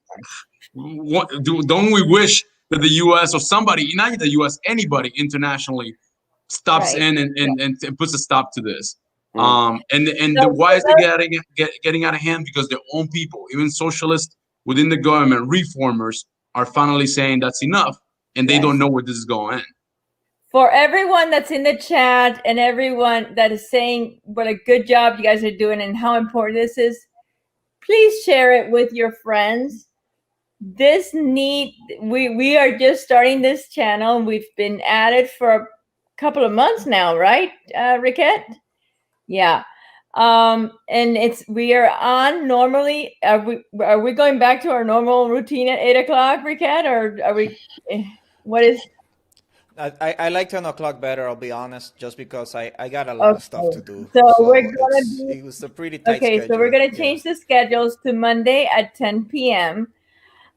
don't we wish that the U.S. or somebody, not the U.S., anybody internationally stops Right. in and puts a stop to this? Mm. Why is it getting out of hand? Because their own people, even socialists within the government, reformers, are finally saying that's enough, and they don't Yes. know where this is going. For everyone that's in the chat and everyone that is saying what a good job you guys are doing and how important this is, please share it with your friends. We are just starting this channel. We've been at it for a couple of months now, right, Riquette? Yeah. And we are on normally. Are we going back to our normal routine at 8 o'clock, Riquette, or are we? What is? I like 10 o'clock better. I'll be honest, just because I got a lot of stuff to Okay. do. So we're So gonna be it was a pretty tight okay. So we're schedule. gonna Yeah. change the schedules to Monday at 10 p.m.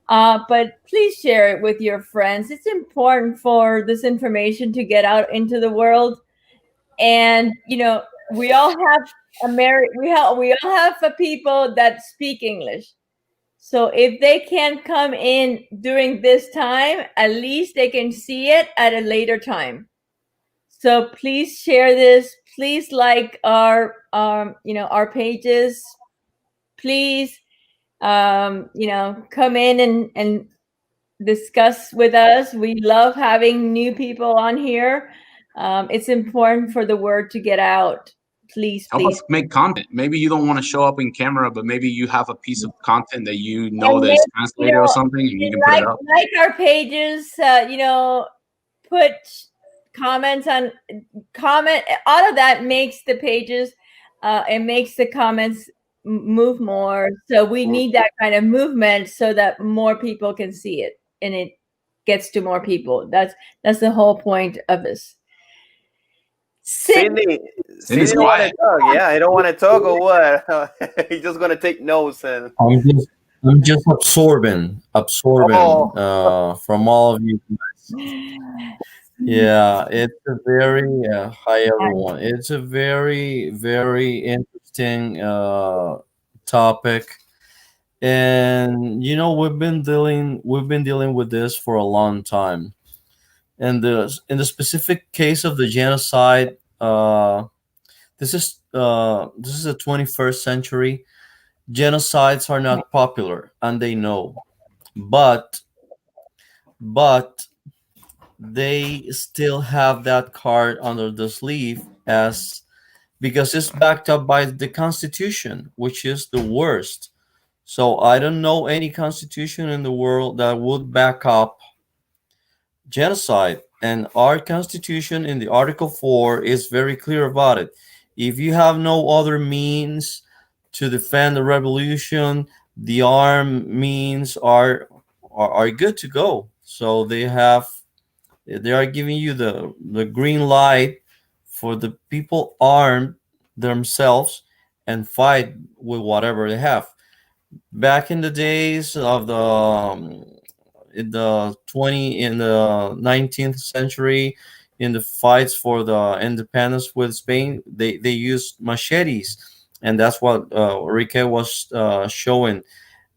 But please share it with your friends. It's important for this information to get out into the world. And we all have we all have people that speak English. So if they can't come in during this time, at least they can see it at a later time. So please share this. Please like our pages. Please come in and discuss with us. We love having new people on here. It's important for the word to get out. Please, Help please. us make content. Maybe you don't want to show up in camera, but maybe you have a piece of content that And that maybe, is translated or something, and you can put it up. like our pages, put comments on comment. All of that makes the pages, it makes the comments move more. So we need that kind of movement so that more people can see it and it gets to more people. That's the whole point of this. Sydney Cindy's don't want to quiet. talk. Yeah, he don't want to talk or what? He's just gonna take notes and. I'm just absorbing Oh. from all of you guys. Yeah, it's a very hi everyone. It's a very very interesting topic, and we've been dealing with this for a long time. And in the specific case of the genocide, this is the 21st century. Genocides are not popular, and they know, but but they still have that card under the sleeve as because it's backed up by the Constitution, which is the worst. So I don't know any constitution in the world that would back up genocide. And our constitution in the Article 4 is very clear about it. If you have no other means to defend the revolution, the armed means are good to go. So they are giving you the green light for the people armed themselves and fight with whatever they have. Back in the days of in the 19th century, in the fights for the independence with Spain, they used machetes, and that's what Rique was showing.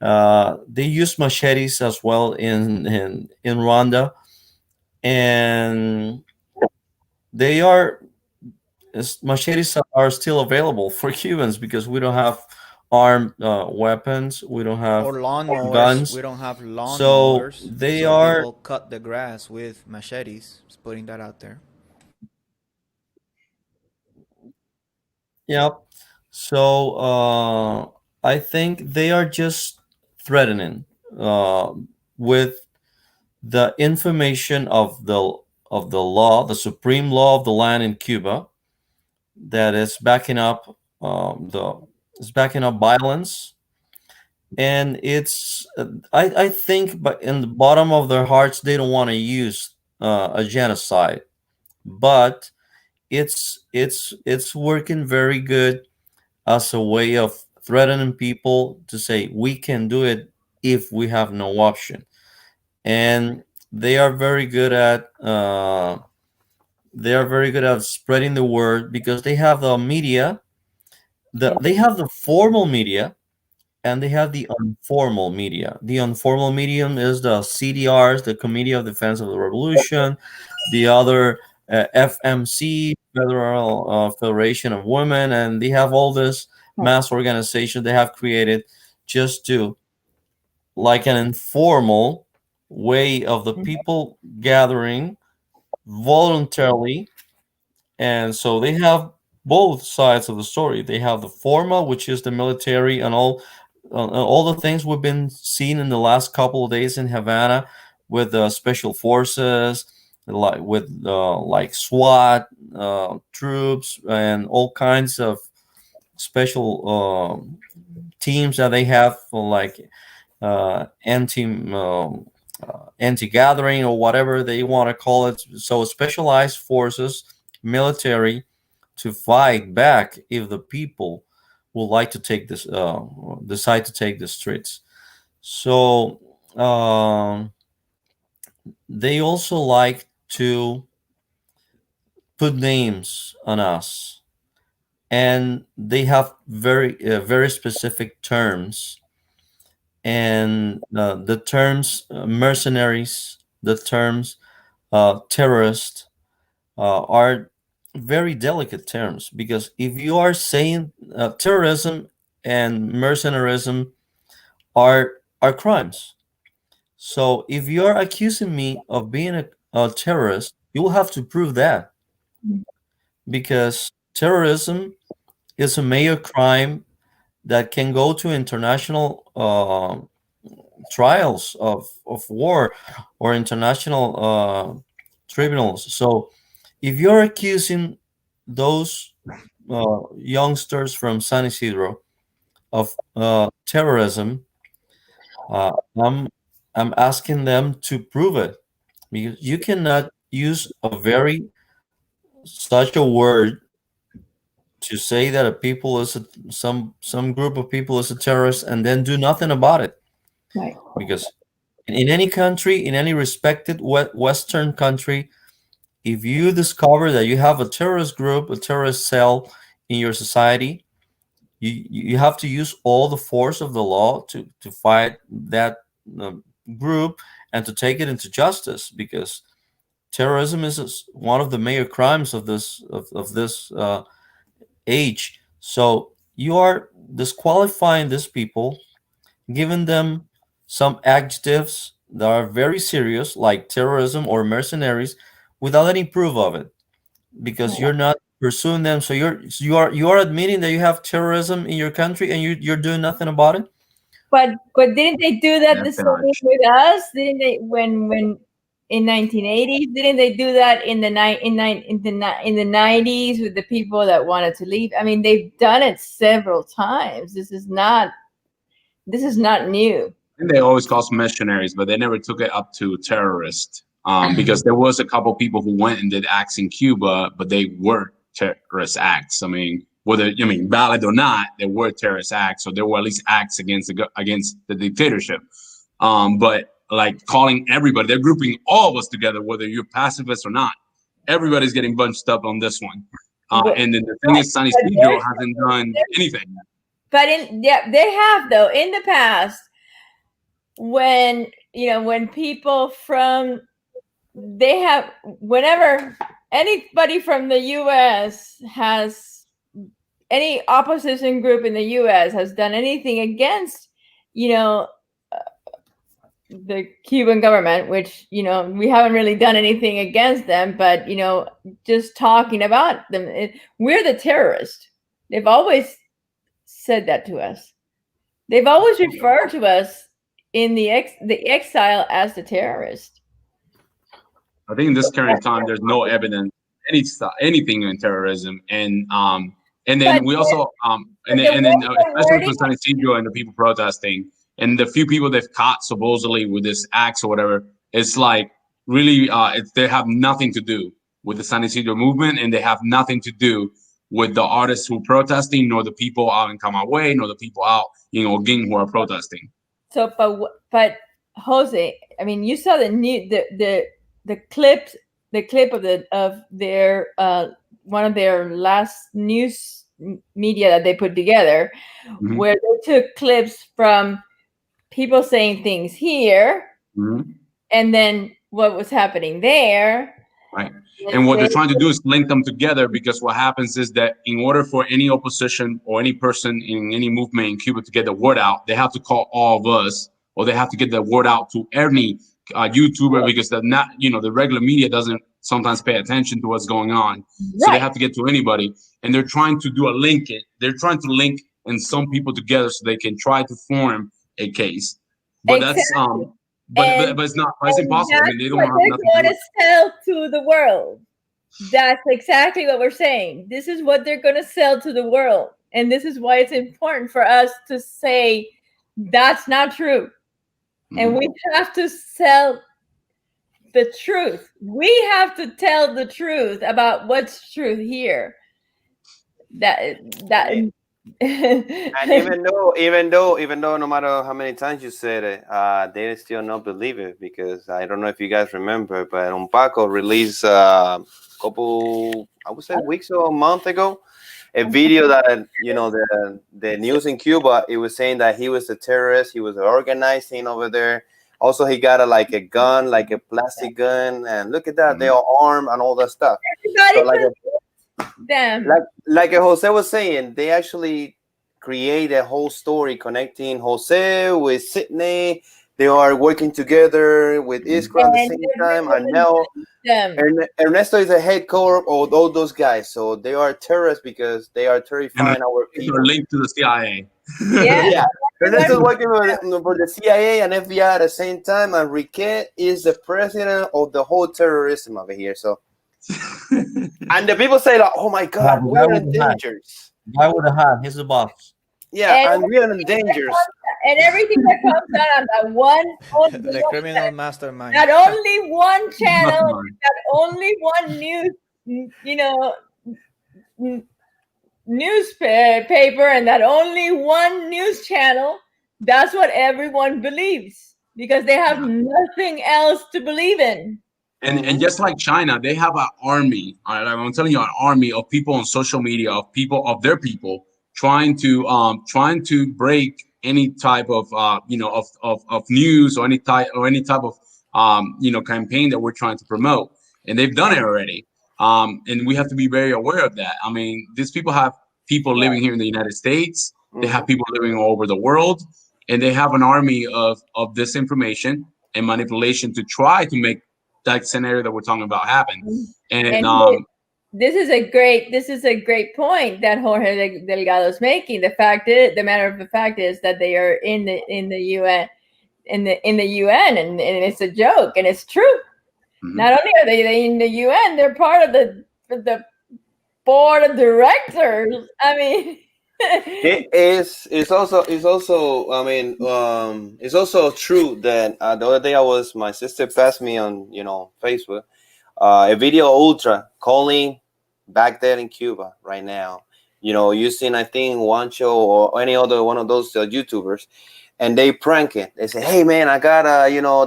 They used machetes as well in Rwanda, and they are machetes are still available for Cubans because we don't have armed weapons, we don't have Or lawnmowers. We guns, don't have so lawnmowers, they so are. people cut the grass with machetes. Just putting that out there. Yep. So I think they are just threatening uh, with the information of the law, the supreme law of the land in Cuba, that is backing up the is backing up violence, and it's I think, but in the bottom of their hearts, they don't want to use a genocide, but it's working very good as a way of threatening people to say we can do it if we have no option. And they are very good at spreading the word because they have the media. Yeah. They have the formal media and they have the informal media. The informal medium is the CDRs, the Committee of Defense of the Revolution, the other FMC, Federal Federation of Women, and they have all this mass organization they have created just to like an informal way of the people gathering voluntarily. And so they have both sides of the story. They have the formal, which is the military and all the things we've been seeing in the last couple of days in Havana with the special forces, like SWAT troops and all kinds of special teams that they have for like uh, anti anti gathering or whatever they want to call it. So specialized forces, military, to fight back if the people would like to take this decide to take the streets. So they also like to put names on us, and they have very specific terms, and the terms mercenaries, the terms terrorist are very delicate terms, because if you are saying terrorism and mercenarism are crimes. So if you are accusing me of being a terrorist, you will have to prove that, because terrorism is a major crime that can go to international trials of war or international tribunals. So if you're accusing those youngsters from San Isidro of terrorism, uh, I'm I'm asking them to prove it, because you cannot use a very such a word to say that a people is some group of people is a terrorist and then do nothing about it. Right. Because in any country, in any respected Western country, if you discover that you have a terrorist group, a terrorist cell in your society, you have to use all the force of the law to fight that group and to take it into justice, because terrorism is one of the major crimes of this age. So you are disqualifying these people, giving them some adjectives that are very serious, like terrorism or mercenaries, without any proof of it, because Right. you're not pursuing them. So you are admitting that you have terrorism in your country and you're doing nothing about it. But didn't they do that the That's same not way true. with us? Didn't they when in 1980s? Didn't they do that in the in the 90s with the people that wanted to leave? I mean, they've done it several times. This is not new. And they always call them missionaries, but they never took it up to terrorist. Because there was a couple people who went and did acts in Cuba, but they were terrorist acts. I mean, whether valid or not, there were terrorist acts, so there were at least acts against the dictatorship. But like calling everybody, they're grouping all of us together, whether you're pacifist or not. Everybody's getting bunched up on this one. And then the thing is, San Isidro hasn't done anything. But they have though in the past when people from whenever anybody from the U.S. any opposition group in the U.S. has done anything against the Cuban government, which we haven't really done anything against them, but just talking about them, we're the terrorist. They've always said that to us. They've always referred to us in the exile as the terrorist. I think in this current time, there's no evidence anything in terrorism, and then we also especially for San Isidro and the people protesting and the few people they've caught supposedly with this axe or whatever, it's like really they have nothing to do with the San Isidro movement, and they have nothing to do with the artists who are protesting, nor the people out in Camagüey, nor the people out Ging who are protesting. So, but Jose, I mean, you saw the clip of their one of their last news media that they put together, Mm-hmm. where they took clips from people saying things here, Mm-hmm. and then what was happening there. Right. And what they're trying to do is link them together, because what happens is that in order for any opposition or any person in any movement in Cuba to get the word out, they have to call all of us, or they have to get the word out to any YouTuber, because the regular media doesn't sometimes pay attention to what's going on. So they have to get to anybody, and they're trying to do they're trying to link and some people together so they can try to form a case. But Exactly. But it's not. It's impossible. I mean, they don't have nothing to do. They're going to sell to the world. That's exactly what we're saying. This is what they're going to sell to the world, and this is why it's important for us to say that's not true. Mm-hmm. And we have to sell the truth. We have to tell the truth about what's true here. And even though no matter how many times you said it, they still not believe it, because I don't know if you guys remember, but Paco released a couple, I would say weeks or a month ago, a video that the news in Cuba, it was saying that he was a terrorist, he was organizing over there. Also, he got a gun, like a plastic gun, and look at that, they are armed and all that stuff. Like Jose was saying, they actually create a whole story connecting Jose with Sydney. They are working together with Iskra at the same time, and now Ernesto is a head coach of all those guys. So they are terrorists because they are terrifying our people. They're linked to the CIA. Yeah. Ernesto is working for the CIA and FBI at the same time, and Riquet is the president of the whole terrorism over here. So. And the people say, like, "Oh my God, we're in danger." Guy with a hat, he's the boss. Yeah, and we're in danger. And everything that comes out on that one, the criminal mastermind. Not only one channel, not only one newspaper, and that only one news channel. That's what everyone believes, because they have nothing else to believe in. And just like China, they have an army. I'm telling you, an army of people on social media, of their people, trying to break any type of of news or any type of campaign that we're trying to promote. And they've done it already. And we have to be very aware of that. I mean, these people have people living here in the United States. They have people living all over the world, and they have an army of disinformation and manipulation to try to make that scenario that we're talking about happen. And this is a great point that Jorge Delgado is making. The matter of the fact is that they are in the UN, in the UN, and it's a joke, and it's true. Mhm. Not only are they in the UN, they're part of the board of directors. I mean, It's also I mean it's also true that the other day my sister passed me on Facebook a video ultra calling back there in Cuba right now, using I think Wancho or any other one of those YouTubers, and they prank it. They say, hey man, I got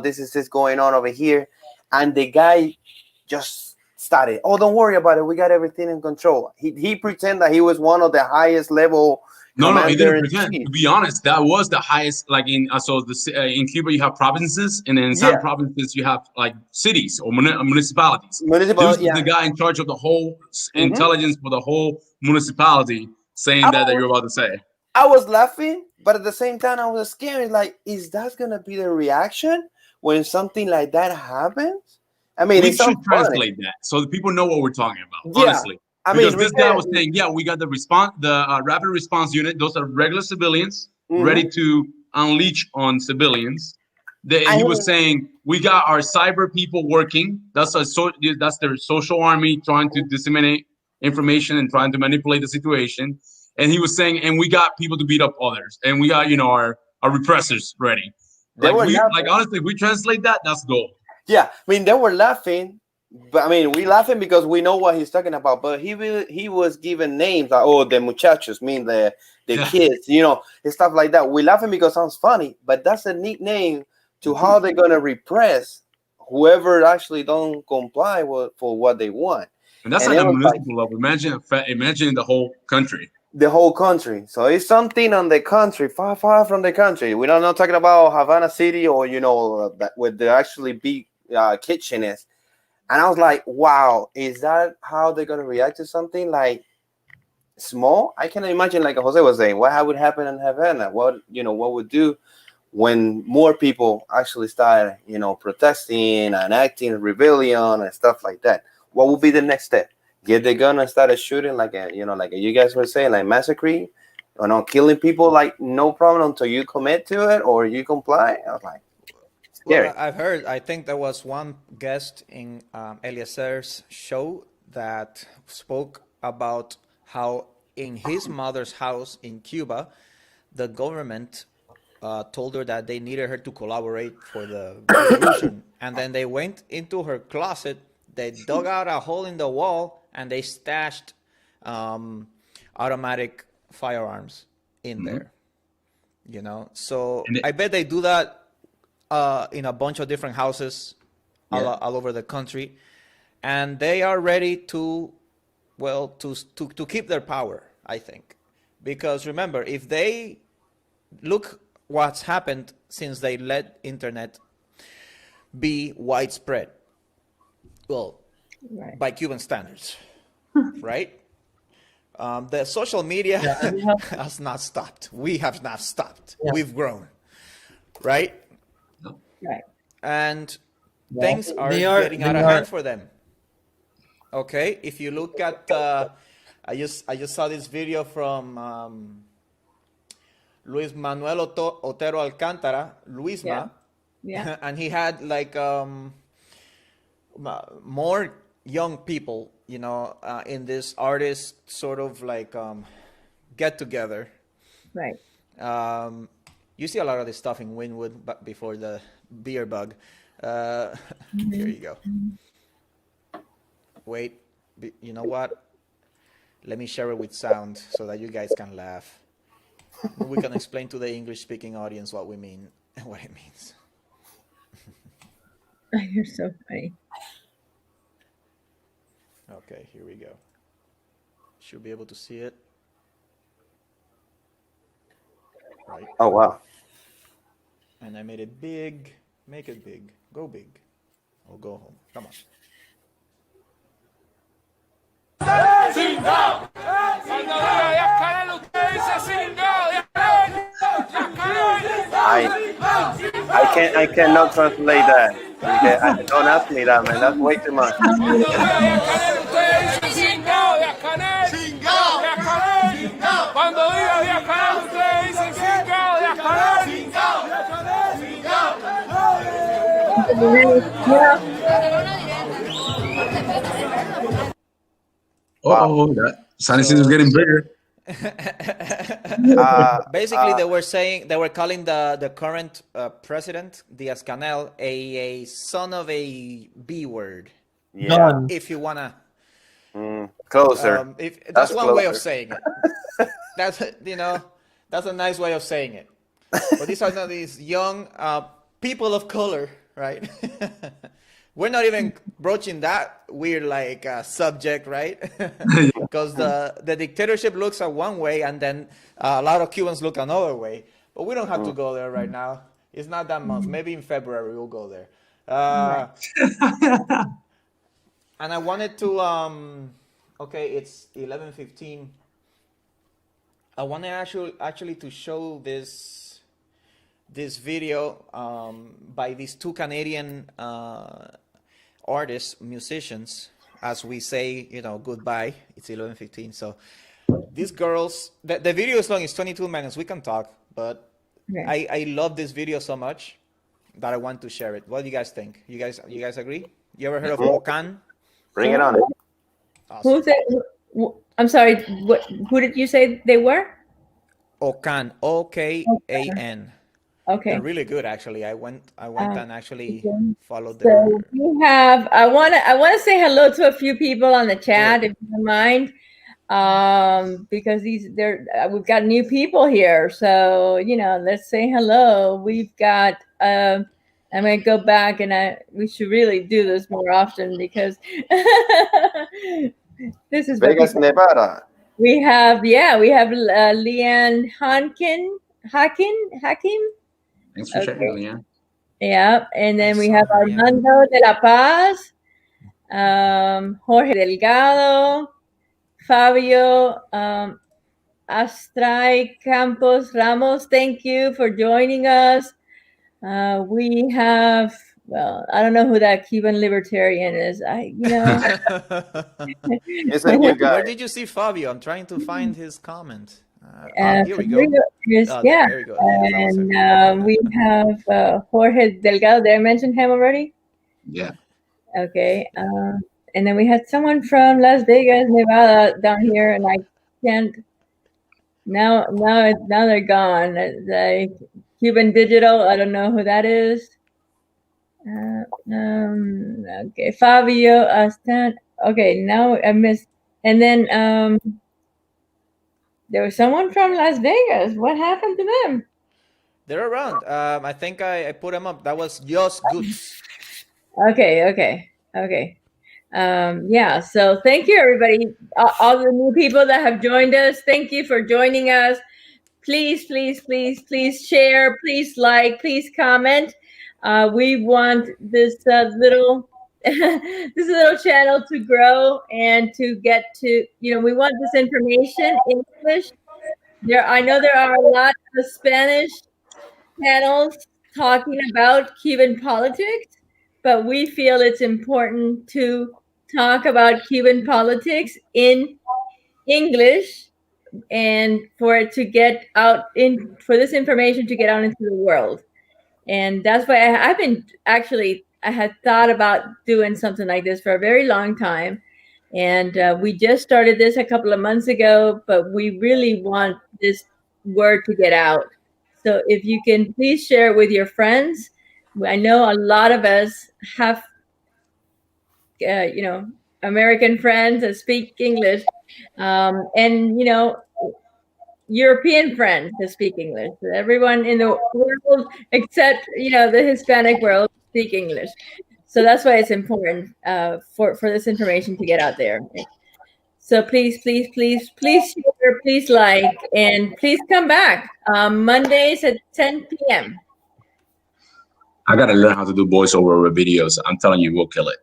this is this going on over here, and the guy just started, oh, don't worry about it, we got everything in control. He pretended that he was one of the highest level No, he didn't commander in pretend. chief. To be honest, that was the highest. Like in in Cuba, you have provinces, and then in some Yeah. provinces you have like cities or municipalities. Municipal, This is yeah. the guy in charge of the whole Mhm. intelligence for the whole municipality, saying that you're about to say. I was laughing, but at the same time I was scared. Like, is that gonna be the reaction when something like that happens? I mean, We it sounds should funny. translate that so that people know what we're talking about. Yeah. Honestly, I mean, because this guy was saying, "Yeah, we got the rapid response unit. Those are regular civilians ready to unleash on civilians." He was saying, "We got our cyber people working. That's their social army trying to disseminate information and trying to manipulate the situation." And he was saying, "And we got people to beat up others, and we got our repressors ready." Honestly, if we translate that, that's gold. Yeah, I mean, they were laughing, but I mean, we laughing because we know what he's talking about. But he was given names like, oh, the muchachos, mean the kids, and stuff like that. We laughing because it sounds funny, but that's a neat name to how they're gonna repress whoever actually don't comply for what they want. And that's at the municipal level. Imagine the whole country. The whole country. So it's something on the country, far, far from the country. We're not talking about Havana City or where the actually big kitchen is. And I was like, wow, is that how they're gonna react to something like small? I can imagine, like Jose was saying, what would happen in Havana? What would do when more people actually start, protesting and acting rebellion and stuff like that? What would be the next step? Get the gun and start shooting like you guys were saying, like massacre, killing people like no problem until you commit to it or you comply. I was like, scary. Well, I've heard. I think there was one guest in Eliezer's show that spoke about how in his mother's house in Cuba, the government told her that they needed her to collaborate for the revolution, and then they went into her closet. They dug out a hole in the wall and they stashed automatic firearms in there. So I bet they do that in a bunch of different houses all over the country, and they are ready to keep their power, I think, because remember, if they look what's happened since they let internet be widespread, by Cuban standards, right? The social media has not stopped. We have not stopped. Yeah. We've grown, right? Right. And things are getting out of hand for them. Okay, if you look at, I just saw this video from Luis Manuel Otero Alcántara, Luisma, yeah. And he had like more young people, in this artist sort of like get together. Right. You see a lot of this stuff in Wynwood, but before the beer bug. Here you go. Wait, you know what? Let me share it with sound so that you guys can laugh. We can explain to the English-speaking audience what we mean and what it means. You're so funny. Okay, here we go. Should be able to see it. Right. Oh, wow. And I made it big. Make it big. Go big. Or go home. Come on. I cannot translate that. Okay, don't ask me that, man. That's way too much. Yeah. Oh, that silence is getting bigger. Basically, they were saying they were calling the current president Diaz Canel a son of a B word. Yeah. Done. If you wanna, Closer. if that's That's one way of closer. saying it. That's that's a nice way of saying it. But these are not these young people of color, right? We're not even broaching that weird like subject, right? Because the dictatorship looks at one way, and then a lot of Cubans look another way. But we don't have to go there right now. It's not that month. Maybe in February we'll go there. And I wanted to okay, it's 11:15. I wanted actually to show this video by these two Canadian artists, musicians, as we say, goodbye. It's 11:15. So these girls, the video is long. It's 22 minutes. We can talk, but I love this video so much that I want to share it. What do you guys think? You guys agree? You ever heard of Okan? Bring it on. Awesome. Who's it? I'm sorry. Who did you say they were? Okan, Okan. Okay. They're really good, actually. I went and actually followed So their. we have. I want to say hello to a few people on the chat, if you don't mind, because we've got new people here. So let's say hello. We've got. I'm gonna go back, and we should really do this more often because this is Vegas, Nevada. We have Leanne Hakim. Thanks for sharing, Leanne. Yeah, and then we have Armando de la Paz, Jorge Delgado, Fabio Astray Campos Ramos. Thank you for joining us. We have, I don't know who that Cuban libertarian is. It's a new guy. Where did you see Fabio? I'm trying to find his comment. Here we go. There we go. And we have Jorge Delgado. Did I mention him already? Yeah. Okay. And then we had someone from Las Vegas, Nevada, down here, and I can't. Now they're gone. Like Cuban Digital. I don't know who that is. Okay, Fabio Astan. Okay, now I missed. And then there was someone from Las Vegas. What happened to them? They're around. I think I put them up. That was Jos Goods. Okay. Yeah. So thank you, everybody. All the new people that have joined us. Thank you for joining us. Please share. Please like. Please comment. We want this little channel to grow and to get to, we want this information in English. I know there are a lot of Spanish channels talking about Cuban politics, but we feel it's important to talk about Cuban politics in English and for it to get out for this information to get out into the world. And that's why I had thought about doing something like this for a very long time. And we just started this a couple of months ago, but we really want this word to get out. So if you can please share it with your friends. I know a lot of us have, American friends that speak English, and, European friends that speak English. Everyone in the world except the Hispanic world speak English. So that's why it's important for this information to get out there. So please share, please like, and please come back Mondays at 10 p.m. I gotta learn how to do voiceover over videos. I'm telling you, we'll kill it.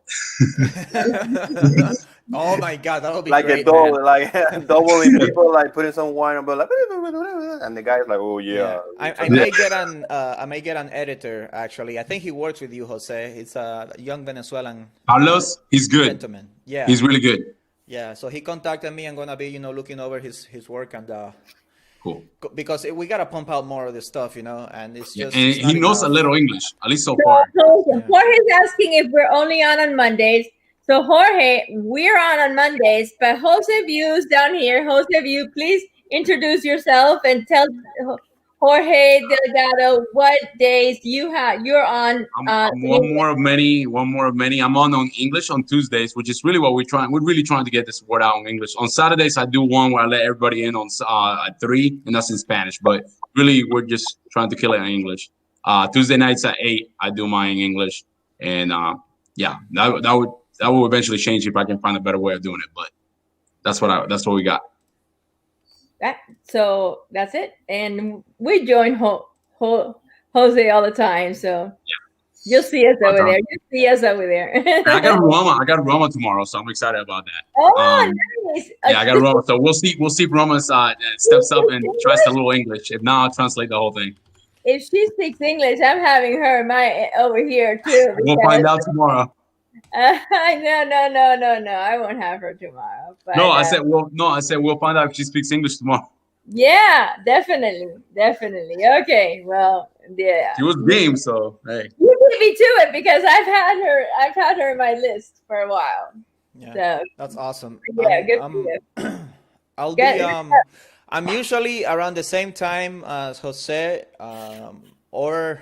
Oh my God, that'll be like great, doubling people, like putting some wine on, but like, and the guy's like, oh yeah. I may get an editor actually. I think he works with you, Jose. It's a young Venezuelan. Carlos, he's good. Gentleman. Yeah, he's really good. Yeah, so he contacted me. I'm gonna be looking over his work, and Cool. because we gotta pump out more of this stuff, and it's Yeah, just and it's not he knows a enough. little English, at least so far. Jorge's asking if we're only on Mondays. So Jorge, we're on Mondays, but Jose Views down here. Jose View, please introduce yourself and tell Jorge Delgado what days you're on. I'm one more of many. I'm on English on Tuesdays, which is really what we're really trying to get this word out in English. On Saturdays, I do one where I let everybody in on at 3, and that's in Spanish. But really, we're just trying to kill it in English. Tuesday nights at 8, I do mine in English, and yeah, that will eventually change if I can find a better way of doing it. But that's what we got. So that's it, and we join Jose all the time. So you'll see us over there. You'll see us over there. I got Roma tomorrow, so I'm excited about that. Oh, nice. Yeah, I got Roma. So we'll see if Roma steps up and tries a little English. If not, I'll translate the whole thing. If she speaks English, I'm having her over here too. We'll find out tomorrow. No. I won't have her tomorrow. But, I said we'll find out if she speaks English tomorrow. Yeah, definitely. Okay, well, yeah. She was game, so hey. You beat me to it because I've had her in my list for a while. Yeah, so, that's awesome. Yeah, good for you. I'll be I'm usually around the same time as Jose, or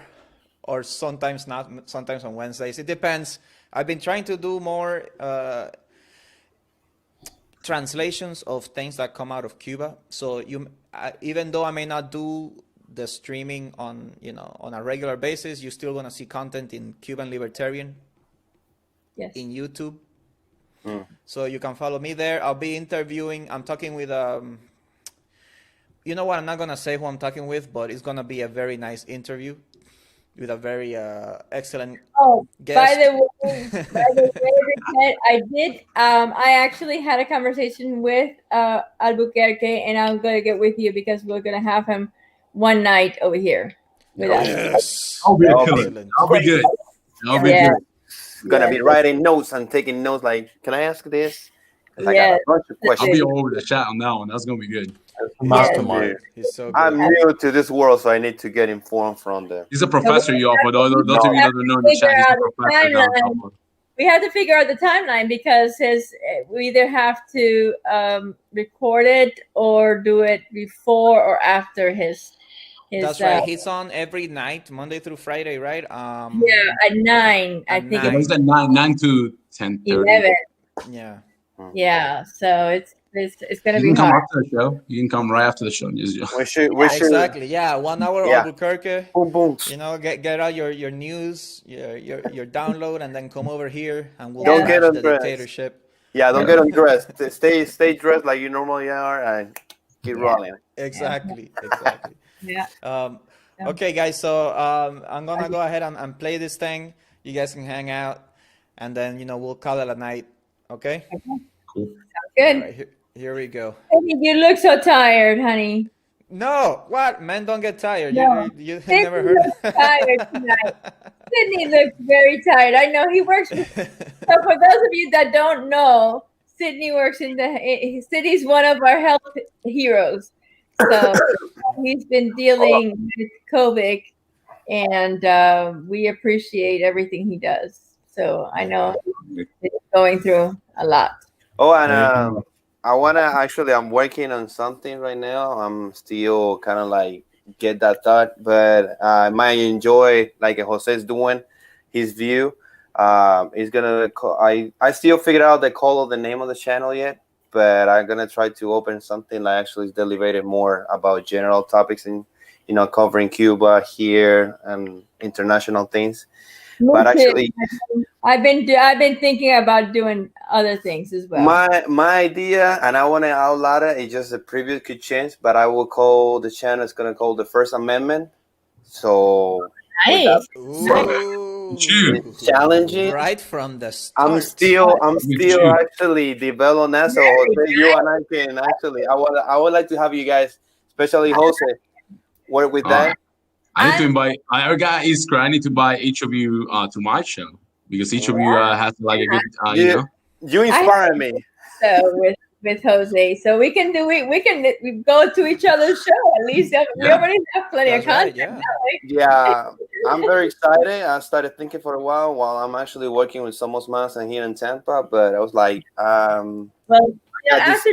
sometimes not. Sometimes on Wednesdays. It depends. I've been trying to do more translations of things that come out of Cuba. So even though I may not do the streaming on a regular basis, you're still gonna see content in Cuban Libertarian. Yes. In YouTube. So you can follow me there. I'll be interviewing. I'm talking with you know what? I'm not gonna say who I'm talking with, but it's gonna be a very nice interview with a very excellent guest. By the way, I did. I actually had a conversation with Albuquerque, and I'm gonna get with you because we're gonna have him one night over here with us. Yes. I'll be good. I'll be good. Gonna be writing notes and taking notes. Like, can I ask this? 'Cause I got a bunch of I'll questions. be all over the chat on that one. That's gonna be good. Mastermind. He's so good. I'm new to this world, so I need to get informed from them. He's a professor, y'all. For those of you that don't know in the chat, he's a professor down south. We have to figure out the timeline because we either have to record it or do it before or after his. That's right. He's on every night, Monday through Friday, right? Yeah, at 9. I think It's at 9 to 10:30. 11. Yeah. Yeah. So it's gonna You be can come hard. after the show. You can come right after the show. We should Exactly. Yeah. 1 hour Albuquerque. boom boom. Get out your news, your download, and then come over here and we'll Don't get bash the undressed. dictatorship. Yeah, don't get undressed. Stay dressed like you normally are and keep rolling. Exactly. Yeah. Okay, guys. So I'm gonna go ahead and play this thing. You guys can hang out, and then we'll call it a night. Okay. Cool. Good. All right, here we go. You look so tired, honey. No, what? Men don't get tired. No. You Sydney never heard? looks tired tonight. Sydney looks very tired. I know he works. So for those of you that don't know, Sydney works Sydney's one of our health heroes. So he's been dealing with COVID, and we appreciate everything he does. So I know he's going through a lot. Oh, and I'm working on something right now. I'm still kind of like get that thought, but I might enjoy like Jose's doing his view. He's gonna I still figured out the name of the channel yet, but I'm gonna try to open something like actually deliberated more about general topics and covering Cuba here and international things. But actually, I've been thinking about doing other things as well. My idea, and I want to outlaw it. It's just a preview could change, but I will call the channel. It's gonna call the First Amendment. So Nice. it's challenging. Right from the start. I'm still actually developing that. So Jose, you and I can actually. I would like to have you guys, especially Jose, work with that. I need to invite. I got Iskra. I need to invite each of you to my show because each of you has like a good. You inspire me. So with with Jose, so we can do it. We can go to each other's show. At least we Yeah. already have plenty That's of content. right, yeah. now, right? Yeah, I'm very excited. I started thinking for a while I'm actually working with Somos Mas and here in Tampa, but I was like, Well, I got this.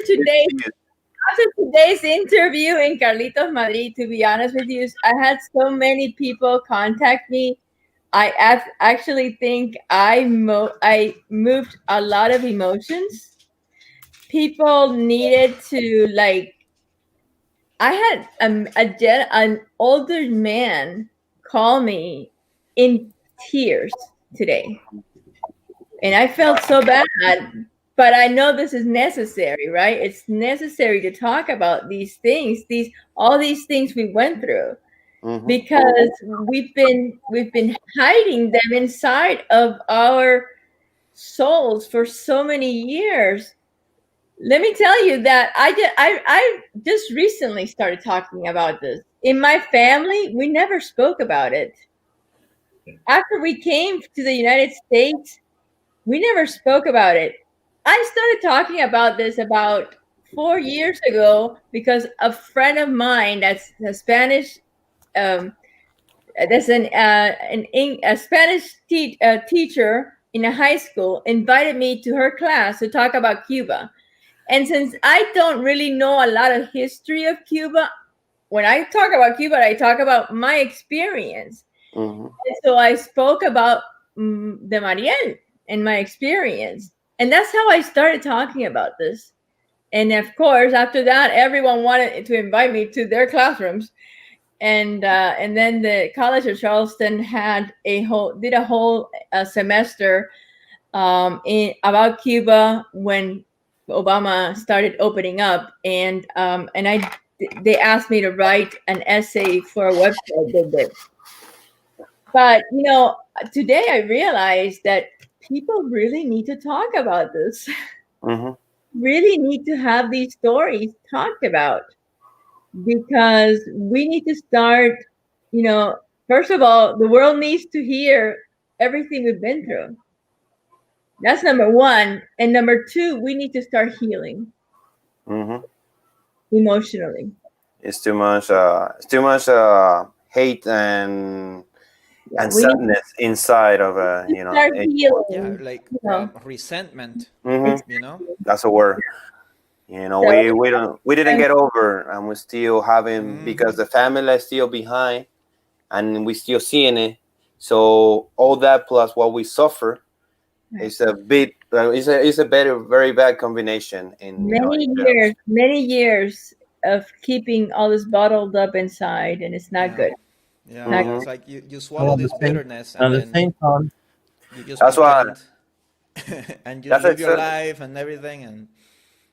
after today's interview in Carlitos, Madrid, to be honest with you, I had so many people contact me. I actually think I moved a lot of emotions. People needed to like. I had an older man call me in tears today, and I felt so bad. But I know this is necessary, right? It's necessary to talk about these things, all these things we went through, because we've been hiding them inside of our souls for so many years. Let me tell you that I just recently started talking about this. In my family, we never spoke about it. After we came to the United States, we never spoke about it. I started talking about this about 4 years ago because a friend of mine that's a Spanish, that's a Spanish teacher in a high school, invited me to her class to talk about Cuba. And since I don't really know a lot of history of Cuba, when I talk about Cuba, I talk about my experience. And so I spoke about the Mariel and my experience. And that's how I started talking about this. And of course, after that, everyone wanted to invite me to their classrooms. And then the College of Charleston did a whole semester about Cuba when Obama started opening up, and they asked me to write an essay for a website they did. But today I realized that people really need to talk about this. Really need to have these stories talked about, because we need to start. First of all, the world needs to hear everything we've been through. That's number one. And number two, we need to start healing emotionally. It's too much. Hate and sadness inside of Start healing. Yeah, like resentment. That's a word. We didn't get over, and we're still having because the family is still behind, and we still seeing it. So all that plus what we suffer. It's a bit. It's a very bad combination. In many years of keeping all this bottled up inside, and it's not good. Yeah, it's like you swallow this bitterness, and at the same time, you just that's why, and you live your life and everything, and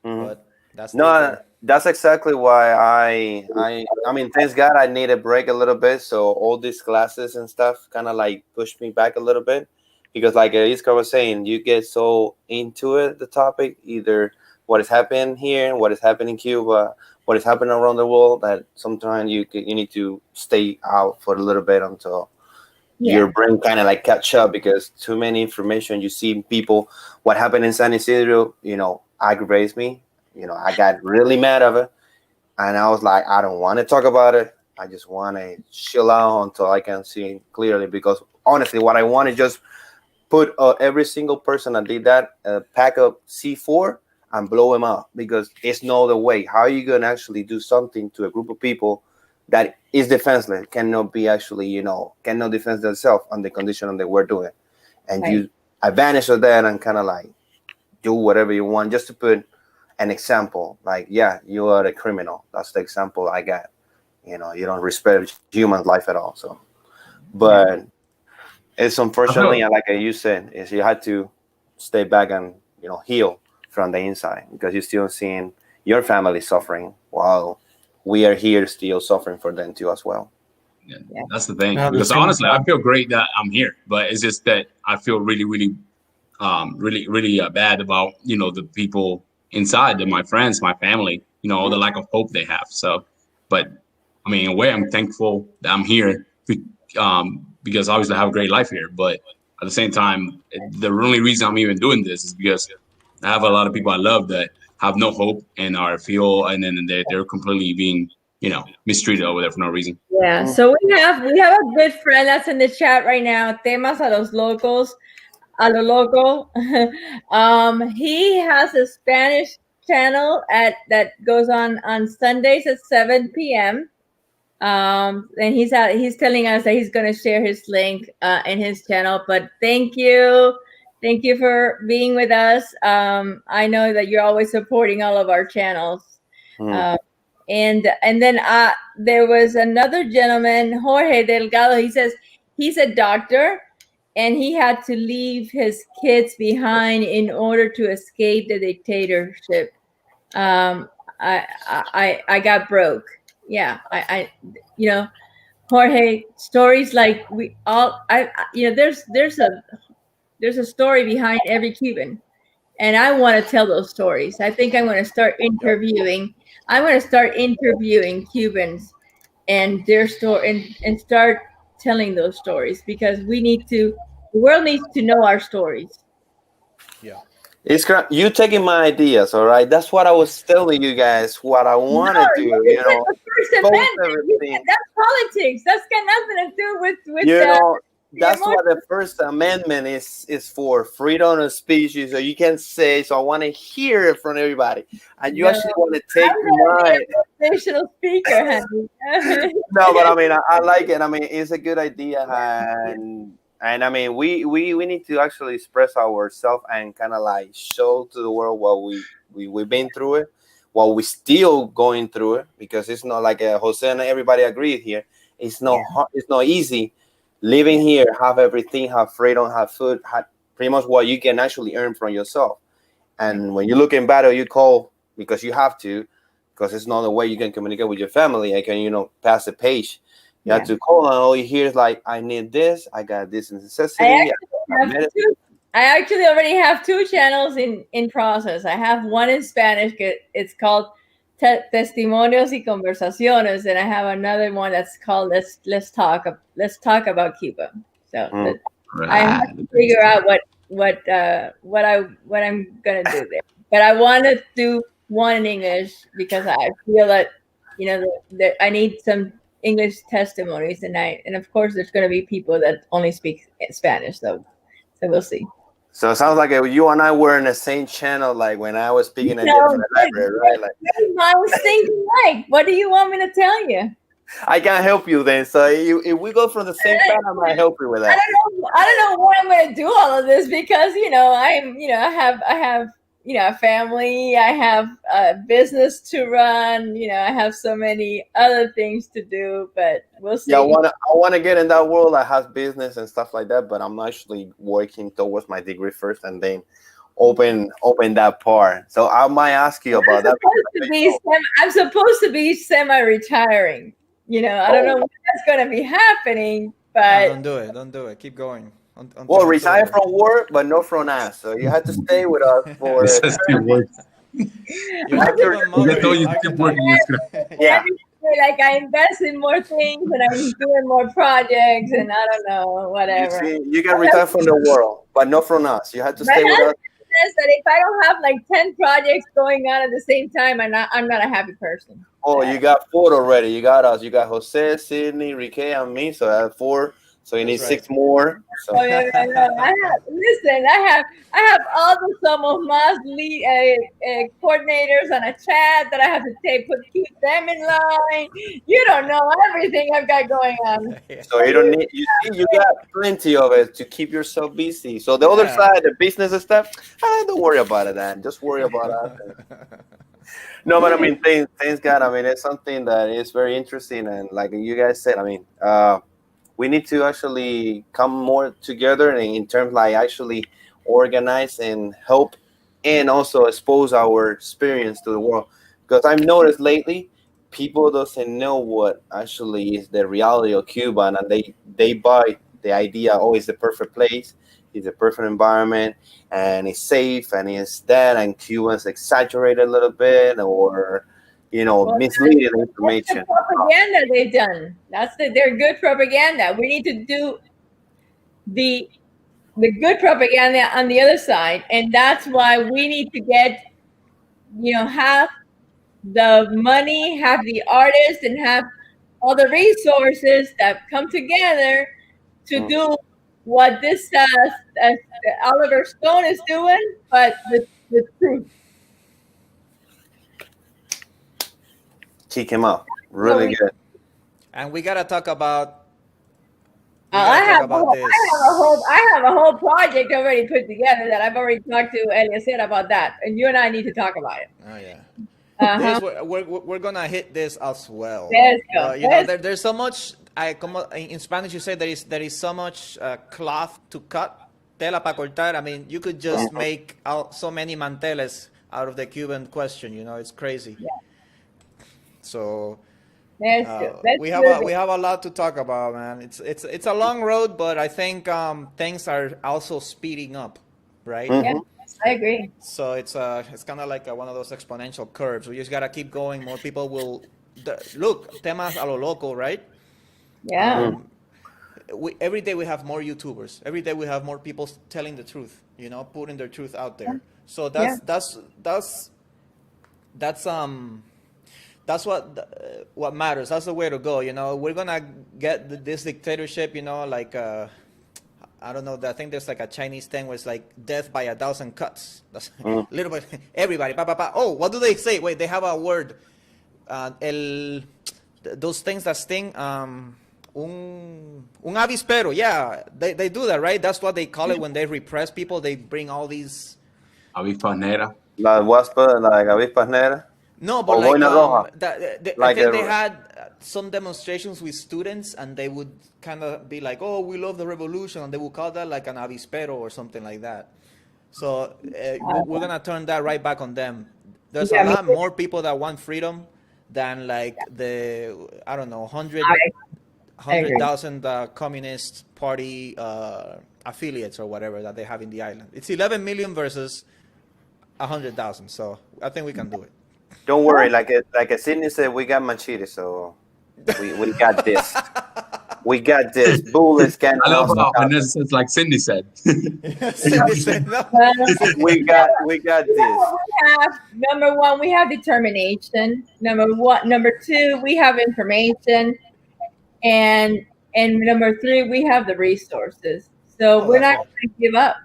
but that's exactly why I mean, thanks God I need a break a little bit. So all these classes and stuff kind of like pushed me back a little bit. Because like Iskar was saying, you get so into it, the topic, either what is happening here, what is happening in Cuba, what is happening around the world, that sometimes you need to stay out for a little bit until your brain kind of like catch up, because too many information. You see people, what happened in San Isidro, aggravates me. I got really mad of it. And I was like, I don't want to talk about it. I just want to chill out until I can see clearly. Because honestly, what I want is just put every single person that did that pack up C4 and blow them up, because it's no other way. How are you going to actually do something to a group of people that is defenseless, cannot be actually, cannot defend themselves on the condition that we're doing? And you advantage of that and kind of like do whatever you want just to put an example. Like, yeah, you are a criminal. That's the example I got. You don't respect human life at all. So, but it's unfortunately, like you said, is you had to stay back and heal from the inside, because you're still seeing your family suffering while we are here still suffering for them too as well. Yeah, that's the thing. Because honestly, I feel great that I'm here, but it's just that I feel really, really, really bad about the people inside, my friends, my family, the lack of hope they have. So, but I mean, in a way, I'm thankful that I'm here. Because obviously I have a great life here, but at the same time, the only reason I'm even doing this is because I have a lot of people I love that have no hope and and then they're completely being, mistreated over there for no reason. Yeah. So we have a good friend that's in the chat right now. Temas a los locos, a lo loco. He has a Spanish channel that goes on Sundays at 7 p.m. And he's telling us that he's going to share his link in his channel. But thank you for being with us. I know that you're always supporting all of our channels. And then there was another gentleman, Jorge Delgado. He says he's a doctor and he had to leave his kids behind in order to escape the dictatorship. I got broke. Yeah, I Jorge, stories like we all, there's a story behind every Cuban, and I want to tell those stories. I think I'm going to start interviewing. I'm going to start interviewing Cubans and their story and start telling those stories because the world needs to know our stories. Yeah. You taking my ideas, all right? That's what I was telling you guys. What I want to do, The First Amendment. That's politics. That's got nothing to do with. That's what the First Amendment is for, freedom of speech. So you can say. So I want to hear it from everybody, and you actually want to take my motivational speaker. No, but I mean, I like it. I mean, it's a good idea, and I mean, we need to actually express ourselves and kind of like show to the world what we've been through it, while we're still going through it, because it's not like Jose and everybody agreed here. It's not hard, it's not easy living here, have everything, have freedom, have food, have pretty much what you can actually earn from yourself. And when you look in battle, you call because you have to, because it's not the way you can communicate with your family. I can, pass the page. You have to call, and all you hear is like, I need this, I got this necessity. I actually already have 2 channels in process. I have one in Spanish. It's called Testimonios y Conversaciones, and I have another one that's called Let's Talk About Cuba. So I have to figure out what I'm gonna do there. But I want to do one in English because I feel that that I need some English testimonies, and of course there's going to be people that only speak Spanish, so we'll see. So it sounds like you and I were in the same channel, like when I was speaking at different library, right? Like, I was thinking, like, what do you want me to tell you? I can't help you then. So if we go from the same path, I might help you with that. I don't know what I'm going to do all of this because I have a family, I have a business to run, I have so many other things to do, but we'll see. Yeah, I want to get in that world that has business and stuff like that, but I'm actually working towards my degree first and then open that part. So I might ask you about that. I'm supposed to be semi-retiring. I don't know when that's going to be happening, but no, don't do it. Keep going. Well, retire from work, but not from us. So you have to stay with us for. Yeah. Like I invest in more things and I'm doing more projects and I don't know, whatever. You can retire from the world, but not from us. You have to stay with us. That if I don't have like 10 projects going on at the same time, I'm not a happy person. Oh, you got 4 already. You got us. You got Jose, Sydney, Rique, and me. So I have 4. So you need 6 more. So. I have all the Somos Más lead coordinators on a chat that I have to keep them in line. You don't know everything I've got going on. So you don't need. You got plenty of it to keep yourself busy. So the other side, the business stuff, don't worry about it, man. Just worry about us. No, but I mean, thanks God. I mean, it's something that is very interesting, and like you guys said, I mean, we need to actually come more together in terms like actually organize and help and also expose our experience to the world. Because I've noticed lately, people doesn't know what actually is the reality of Cuba, and they buy the idea, oh, it's the perfect place, it's a perfect environment, and it's safe, and it's that, and Cubans exaggerate a little bit, or misleading information. That's the propaganda they've done. They're good propaganda. We need to do the good propaganda on the other side, and that's why we need to get have the money, have the artists, and have all the resources that come together to do what this Oliver Stone is doing, but the truth. Kick him out. So Really good. And we gotta talk about. We I gotta talk have about this. I have a whole project already put together that I've already talked to Eliezer about that, and you and I need to talk about it. Oh yeah. Uh-huh. This we're gonna hit this as well. Let's go. But there's so much. In Spanish you say there is so much cloth to cut, tela para cortar. I mean, you could just make out so many manteles out of the Cuban question. It's crazy. Yeah. So Let's we have a lot to talk about, man. It's a long road, but I think things are also speeding up, right? Yeah, I agree. So it's kind of like one of those exponential curves. We just gotta keep going. More people will look temas a lo loco, right? Yeah. Every day we have more YouTubers. Every day we have more people telling the truth. Putting their truth out there. So that's what matters. That's the way to go. We're gonna get this dictatorship. I don't know. I think there's like a Chinese thing where it's like death by 1,000 cuts. That's little bit. Everybody. Pa, pa, pa. Oh, what do they say? Wait, they have a word. Those things that sting. Un avispero. Yeah, they do that, right? That's what they call it when they repress people. They bring all these. Avispa negra. La waspa, like avispas negras. No, but O boina roja. I think they had some demonstrations with students, and they would kind of be like, "Oh, we love the revolution," and they would call that like an avispero or something like that. So we're gonna turn that right back on them. There's a lot more people that want freedom than like I don't know 100,000 Communist Party affiliates or whatever that they have in the island. It's 11 million versus 100,000. So I think we can do it. Don't worry, like Sydney said, we got Manchiri, so we got this. We got this. Bullets can't. I love how Vanessa says, like Cindy said. We got this. Number one, we have determination. Number two, we have information, and number three, we have the resources. So we're not going to give up.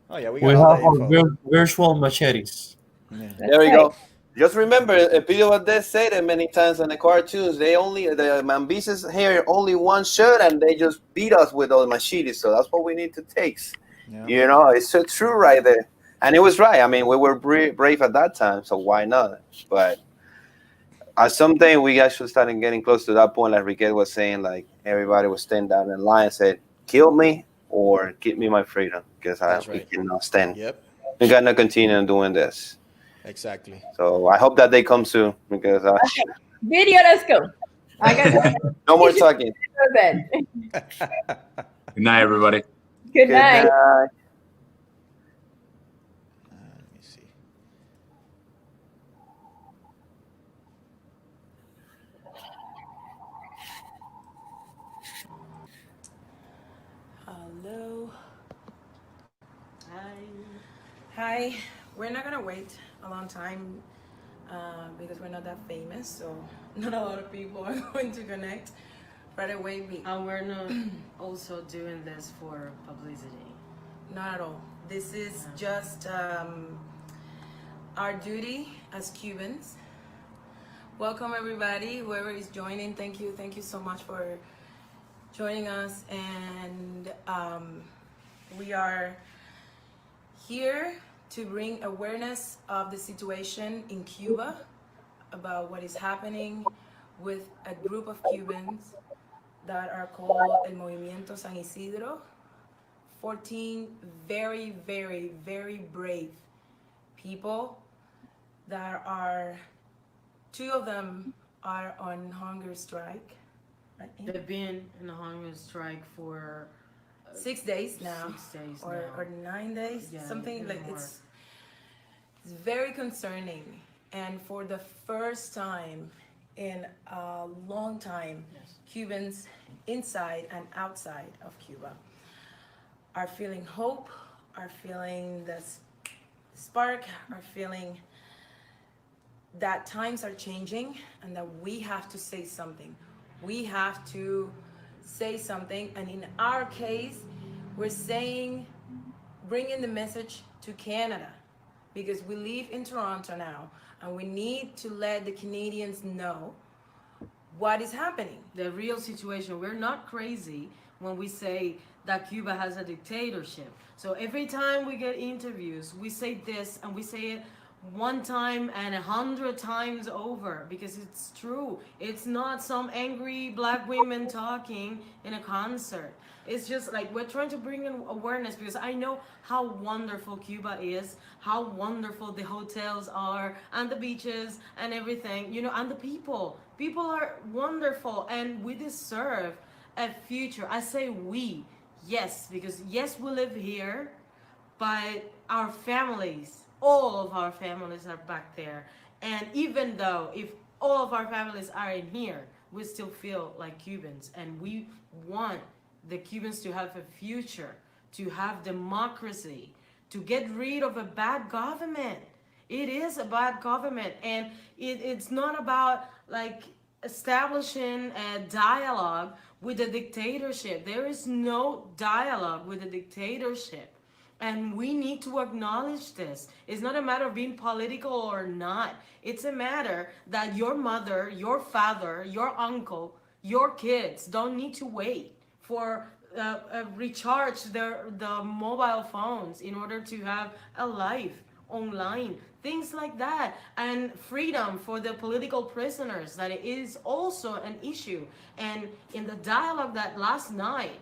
Oh yeah, we We got have all the our info. virtual machetes. Yeah. There we go. Just remember, Pedro Valdez said it many times in the cartoons. The Mambises here only one shot, and they just beat us with those machetes. So that's what we need to take. Yeah. It's so true right there. And it was right. I mean, we were brave at that time, so why not? But at some day, we actually started getting close to that point, like Riquet was saying, like everybody was standing down in line and said, kill me or give me my freedom, because we cannot stand. Yep. We got to continue doing this. Exactly. So I hope that they come soon, because Video, let's go. I got no more talking. bed. Good night, everybody. Good night. Let me see. Hello. Hi. We're not gonna wait a long time because we're not that famous, so not a lot of people are going to connect right away. And we're not also doing this for publicity. Not at all. This is just our duty as Cubans. Welcome everybody, whoever is joining. Thank you so much for joining us, and we are here to bring awareness of the situation in Cuba, about what is happening with a group of Cubans that are called El Movimiento San Isidro. 14 very, very, very brave people that are, 2 of them are on hunger strike. Right? They've been in a hunger strike for 6 days now, 6 days or 9 days, Yeah, something even like more. it's very concerning. And for the first time in a long time, Cubans inside and outside of Cuba are feeling hope, are feeling the spark, are feeling that times are changing and that we have to say something. We have to say something. And in our case, we're saying, bringing the message to Canada, because we live in Toronto now, and we need to let the Canadians know what is happening. The real situation. We're not crazy when we say that Cuba has a dictatorship. So every time we get interviews, we say this, and we say it one time and 100 times over, because it's true. It's not some angry black women talking in a concert. It's just like we're trying to bring in awareness, because I know how wonderful Cuba is, how wonderful the hotels are, and the beaches and everything, you know, and the people. People are wonderful, and we deserve a future. I say we, yes, because yes, we live here, but our families, all of our families are back there. And even though if all of our families are in here, we still feel like Cubans, and we want the Cubans to have a future, to have democracy, to get rid of a bad government. It is a bad government, and it's not about like establishing a dialogue with the dictatorship. There is no dialogue with the dictatorship. And we need to acknowledge this. It's not a matter of being political or not. It's a matter that your mother, your father, your uncle, your kids don't need to wait for recharge the mobile phones in order to have a life online. Things like that. And freedom for the political prisoners, that is also an issue. And in the dialogue that last night,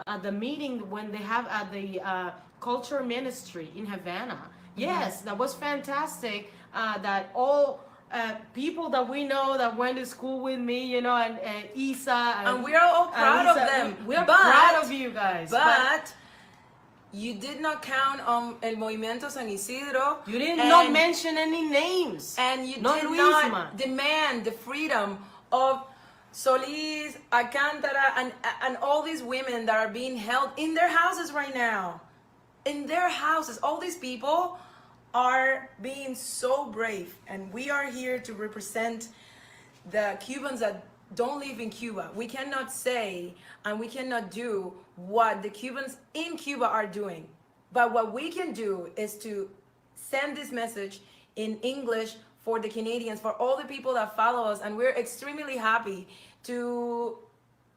at the meeting when they have at the culture ministry in Havana, yes, that was fantastic. That all people that we know that went to school with me, you know, and Isa, and we're all proud of them. We're proud of you guys. But you did not count on El Movimiento San Isidro. You did not mention any names. And you did not demand the freedom of Solis, Alcántara, and all these women that are being held in their houses right now. In their houses. All these people are being so brave, and we are here to represent the Cubans that don't live in Cuba. We cannot say and we cannot do what the Cubans in Cuba are doing. But what we can do is to send this message in English for the Canadians, for all the people that follow us, and we're extremely happy to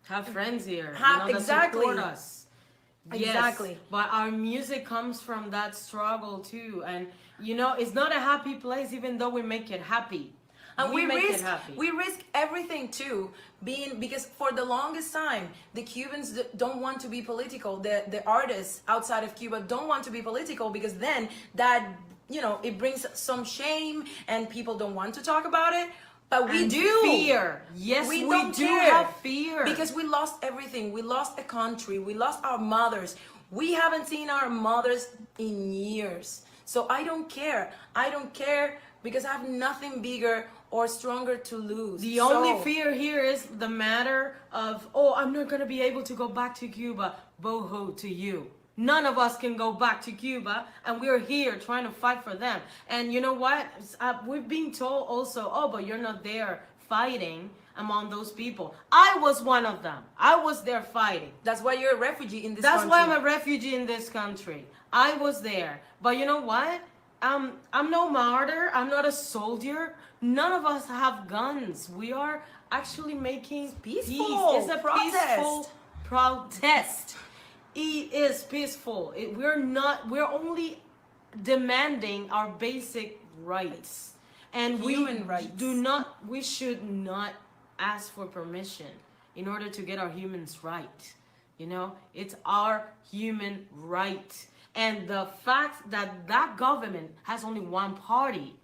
have friends here, that support us. Exactly. Yes, but our music comes from that struggle too, and you know, it's not a happy place, even though we make it happy. And we risk everything too, because for the longest time, the Cubans don't want to be political. The artists outside of Cuba don't want to be political, because then that, you know, it brings some shame and people don't want to talk about it. But we do. Fear. Yes, we do have fear. Because we lost everything. We lost a country. We lost our mothers. We haven't seen our mothers in years. So I don't care. I don't care because I have nothing bigger or stronger to lose. The only fear here is the matter of, oh, I'm not going to be able to go back to Cuba. Boho to you. None of us can go back to Cuba, and we're here trying to fight for them. And you know what? We've been told also, oh, but you're not there fighting among those people. I was one of them. I was there fighting. That's why you're a refugee in this country. That's why I'm a refugee in this country. I was there. But you know what? I'm no martyr. I'm not a soldier. None of us have guns. We are actually making peaceful. It's a peaceful protest. It is peaceful. We're only demanding our basic rights. And human rights. We should not ask for permission in order to get our humans right. You know, it's our human right. And the fact that that government has only one party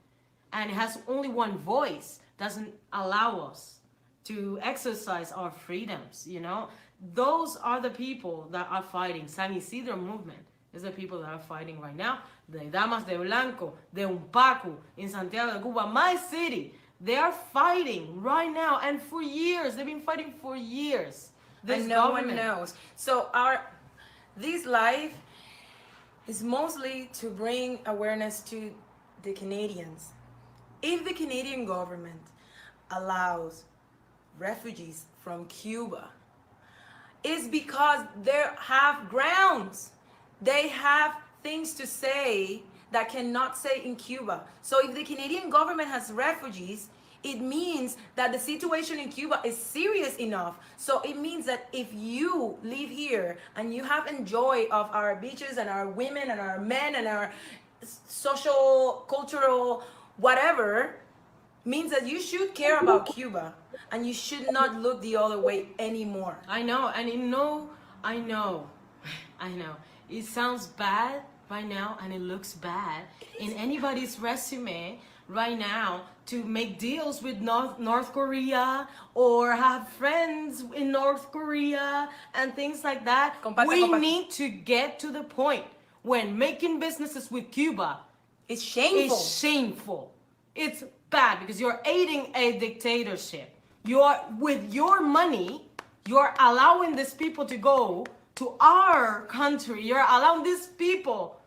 and has only one voice doesn't allow us to exercise our freedoms, you know. Those are the people that are fighting. San Isidro movement is the people that are fighting right now. The Damas de Blanco, the Unpacu in Santiago de Cuba, my city, they are fighting right now, and for years. They've been fighting for years. And no one knows. So this life is mostly to bring awareness to the Canadians. If the Canadian government allows refugees from Cuba, it's because they have grounds. They have things to say that cannot say in Cuba. So if the Canadian government has refugees, it means that the situation in Cuba is serious enough. So it means that if you live here and you have enjoy of our beaches and our women and our men and our social, cultural, whatever, means that you should care about Cuba and you should not look the other way anymore. I know, and I know. It sounds bad right now, and it looks bad in anybody's resume right now to make deals with North Korea or have friends in North Korea and things like that. We need to get to the point when making businesses with Cuba It's shameful. is shameful. It's bad because you're aiding a dictatorship. You're with your money, you're allowing these people to go to our country. You're allowing these people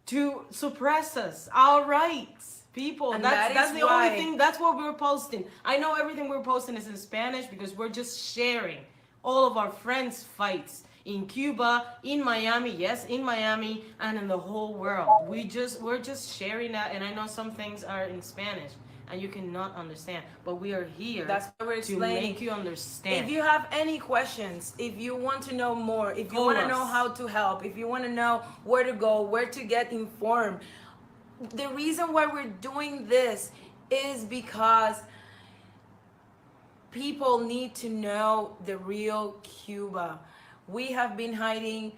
to suppress us, our rights, people. And That's the why- only thing. That's what we're posting. I know everything we're posting is in Spanish because we're just sharing all of our friends' fights in Cuba, in Miami, yes, in Miami, and in the whole world. We're just sharing that, and I know some things are in Spanish and you cannot understand, but we are here That's why we're to explaining. make you understand. If you have any questions, if you want to know more, if you Call want to us. know how to help, if you want to know where to go, where to get informed, the reason why we're doing this is because people need to know the real Cuba. We have been hiding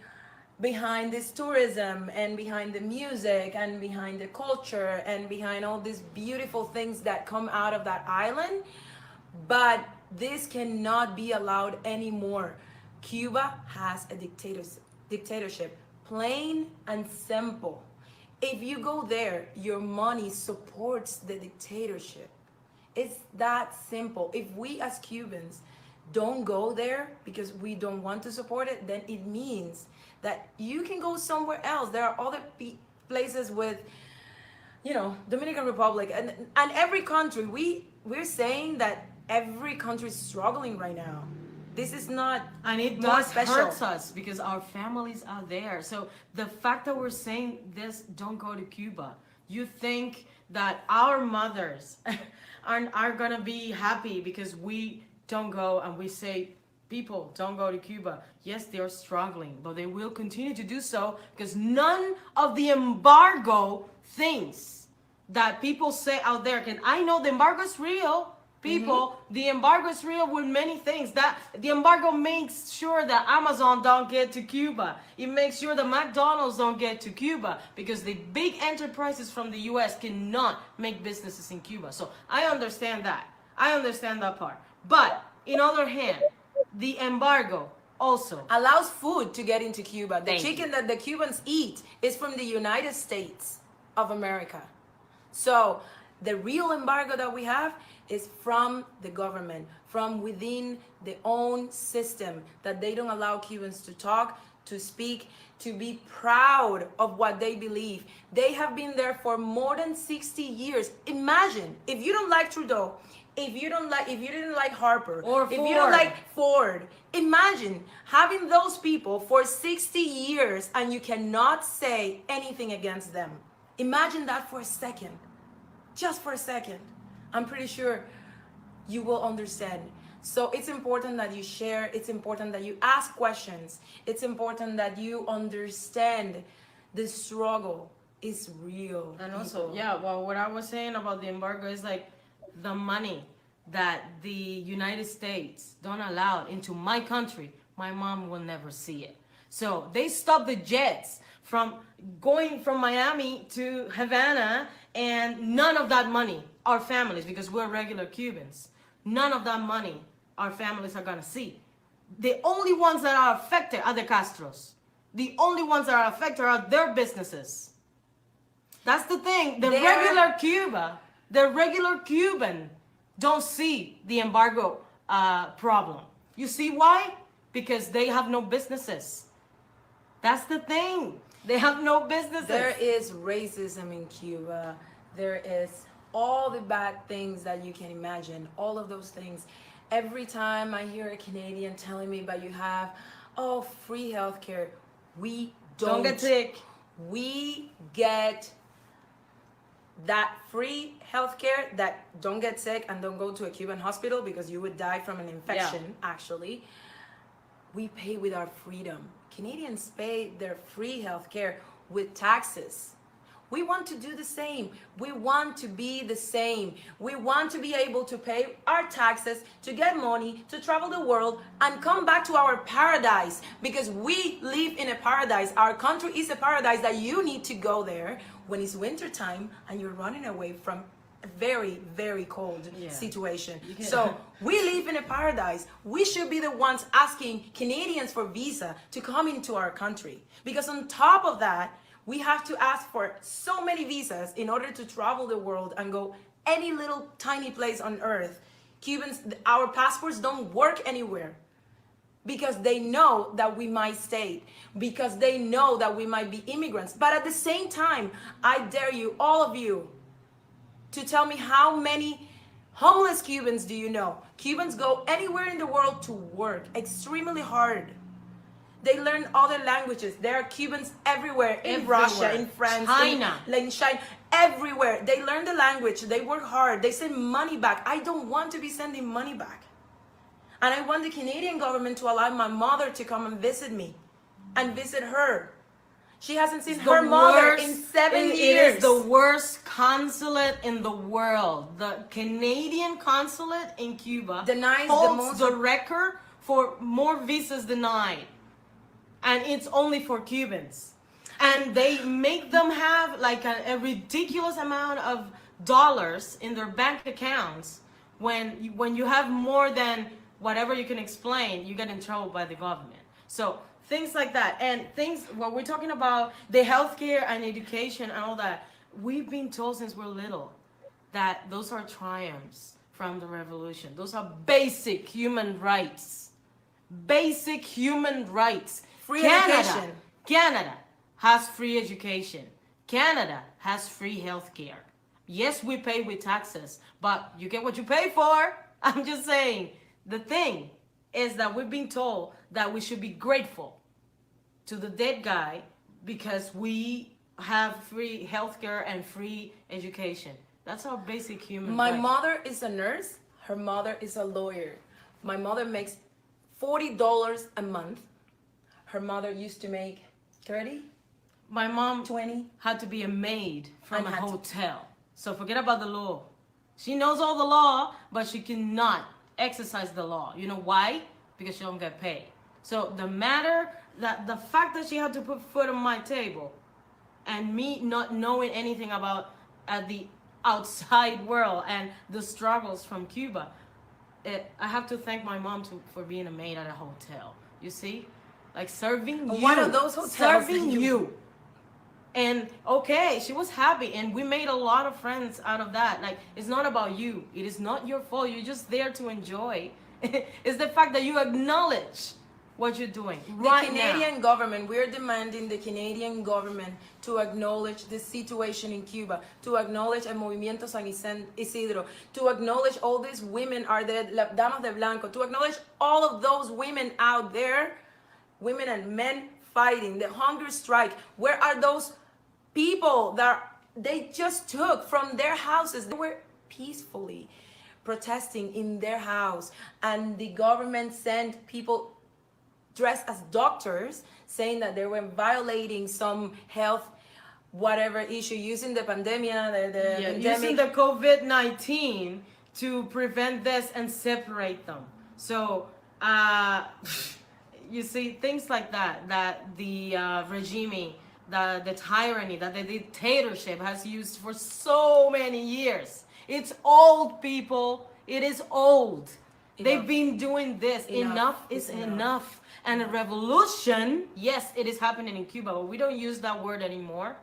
behind this tourism and behind the music and behind the culture and behind all these beautiful things that come out of that island, but this cannot be allowed anymore. Cuba has a dictatorship, plain and simple. If you go there, your money supports the dictatorship. It's that simple. If we as Cubans don't go there because we don't want to support it, then it means that you can go somewhere else. There are other places with, Dominican Republic and every country. We're saying that every country is struggling right now. This is not And it more does special. hurts us because our families are there. So the fact that we're saying this, don't go to Cuba, you think that our mothers are gonna be happy because we don't go and we say, people, don't go to Cuba. Yes, they're struggling, but they will continue to do so because none of the embargo things that people say out there can. I know the embargo is real. People, the embargo is real with many things. That the embargo makes sure that Amazon don't get to Cuba. It makes sure that McDonald's don't get to Cuba because the big enterprises from the US cannot make businesses in Cuba. So I understand that. I understand that part. But in other hand, the embargo also allows food to get into Cuba. The Thank chicken that the Cubans eat is from the United States of America. So the real embargo that we have is from the government, from within their own system, that they don't allow Cubans to talk, to speak, to be proud of what they believe. They have been there for more than 60 years. Imagine if you don't like Trudeau, if you didn't like Harper, Or if you don't Ford. like Ford, imagine having those people for 60 years and you cannot say anything against them. Imagine that for a second, just for a second. I'm pretty sure you will understand. So it's important that you share, it's important that you ask questions, it's important that you understand the struggle is real. And also, people. yeah, well, what I was saying about the embargo is like the money that the United States don't allow into my country, my mom will never see it. So they stopped the jets from going from Miami to Havana, and none of that money, our families, because we're regular Cubans, none of that money our families are gonna see. The only ones that are affected are the Castros. The only ones that are affected are their businesses. That's the thing. The regular Cuban don't see the embargo problem. You see why? Because they have no businesses. That's the thing. They have no businesses. There is racism in Cuba. There is all the bad things that you can imagine, all of those things. Every time I hear a Canadian telling me, but you have, oh, free healthcare, we Don't get sick. We get that free healthcare that don't get sick and don't go to a Cuban hospital because you would die from an infection, actually. We pay with our freedom. Canadians pay their free healthcare with taxes. We want to do the same. We want to be the same. We want to be able to pay our taxes, to get money, to travel the world, and come back to our paradise. Because we live in a paradise. Our country is a paradise that you need to go there when it's wintertime and you're running away from a very, very cold situation. So we live in a paradise. We should be the ones asking Canadians for visa to come into our country. Because on top of that, we have to ask for so many visas in order to travel the world and go any little tiny place on earth. Cubans, our passports don't work anywhere because they know that we might stay, because they know that we might be immigrants. But at the same time, I dare you, all of you, to tell me how many homeless Cubans do you know? Cubans go anywhere in the world to work extremely hard. They learn other languages. There are Cubans everywhere, in Russia, in France, China, in China, everywhere. They learn the language. They work hard. They send money back. I don't want to be sending money back. And I want the Canadian government to allow my mother to come and visit me and visit her. She hasn't seen her mother in 7 years. It is the worst consulate in the world. The Canadian consulate in Cuba holds the record for more visas denied. And it's only for Cubans. And they make them have like a ridiculous amount of dollars in their bank accounts. When you have more than whatever you can explain, you get in trouble by the government. So things like that. And things, what we're talking about, the healthcare and education and all that, we've been told since we're little that those are triumphs from the revolution. Those are basic human rights. Basic human rights. Free education. Canada has free education. Canada has free healthcare. Yes, we pay with taxes, but you get what you pay for. I'm just saying, the thing is that we've been told that we should be grateful to the dead guy because we have free healthcare and free education. That's our basic human right. My mother is a nurse. Her mother is a lawyer. My mother makes $40 a month. Her mother used to make 30. My mom 20 had to be a maid from a hotel. So forget about the law. She knows all the law, but she cannot exercise the law. You know why? Because she don't get paid. So the fact that she had to put food on my table and me not knowing anything about the outside world and the struggles from Cuba, I have to thank my mom for being a maid at a hotel. You see? Like serving you. One of those hotels. Serving you. And okay, she was happy and we made a lot of friends out of that. Like, it's not about you. It is not your fault. You're just there to enjoy. It's the fact that you acknowledge what you're doing right now. The Canadian government, we're demanding the Canadian government to acknowledge the situation in Cuba, to acknowledge El Movimiento San Isidro, to acknowledge all these women are the Damas de Blanco, to acknowledge all of those women out there, women and men fighting, the hunger strike. Where are those people that they just took from their houses? They were peacefully protesting in their house, and the government sent people dressed as doctors saying that they were violating some health whatever issue, using the pandemic, using the COVID-19 to prevent this and separate them. So you see things like that the regime, the tyranny, that the dictatorship has used for so many years. It's old, people. It is old. They've been doing this. Enough is enough. And a revolution, yes, it is happening in Cuba, but we don't use that word anymore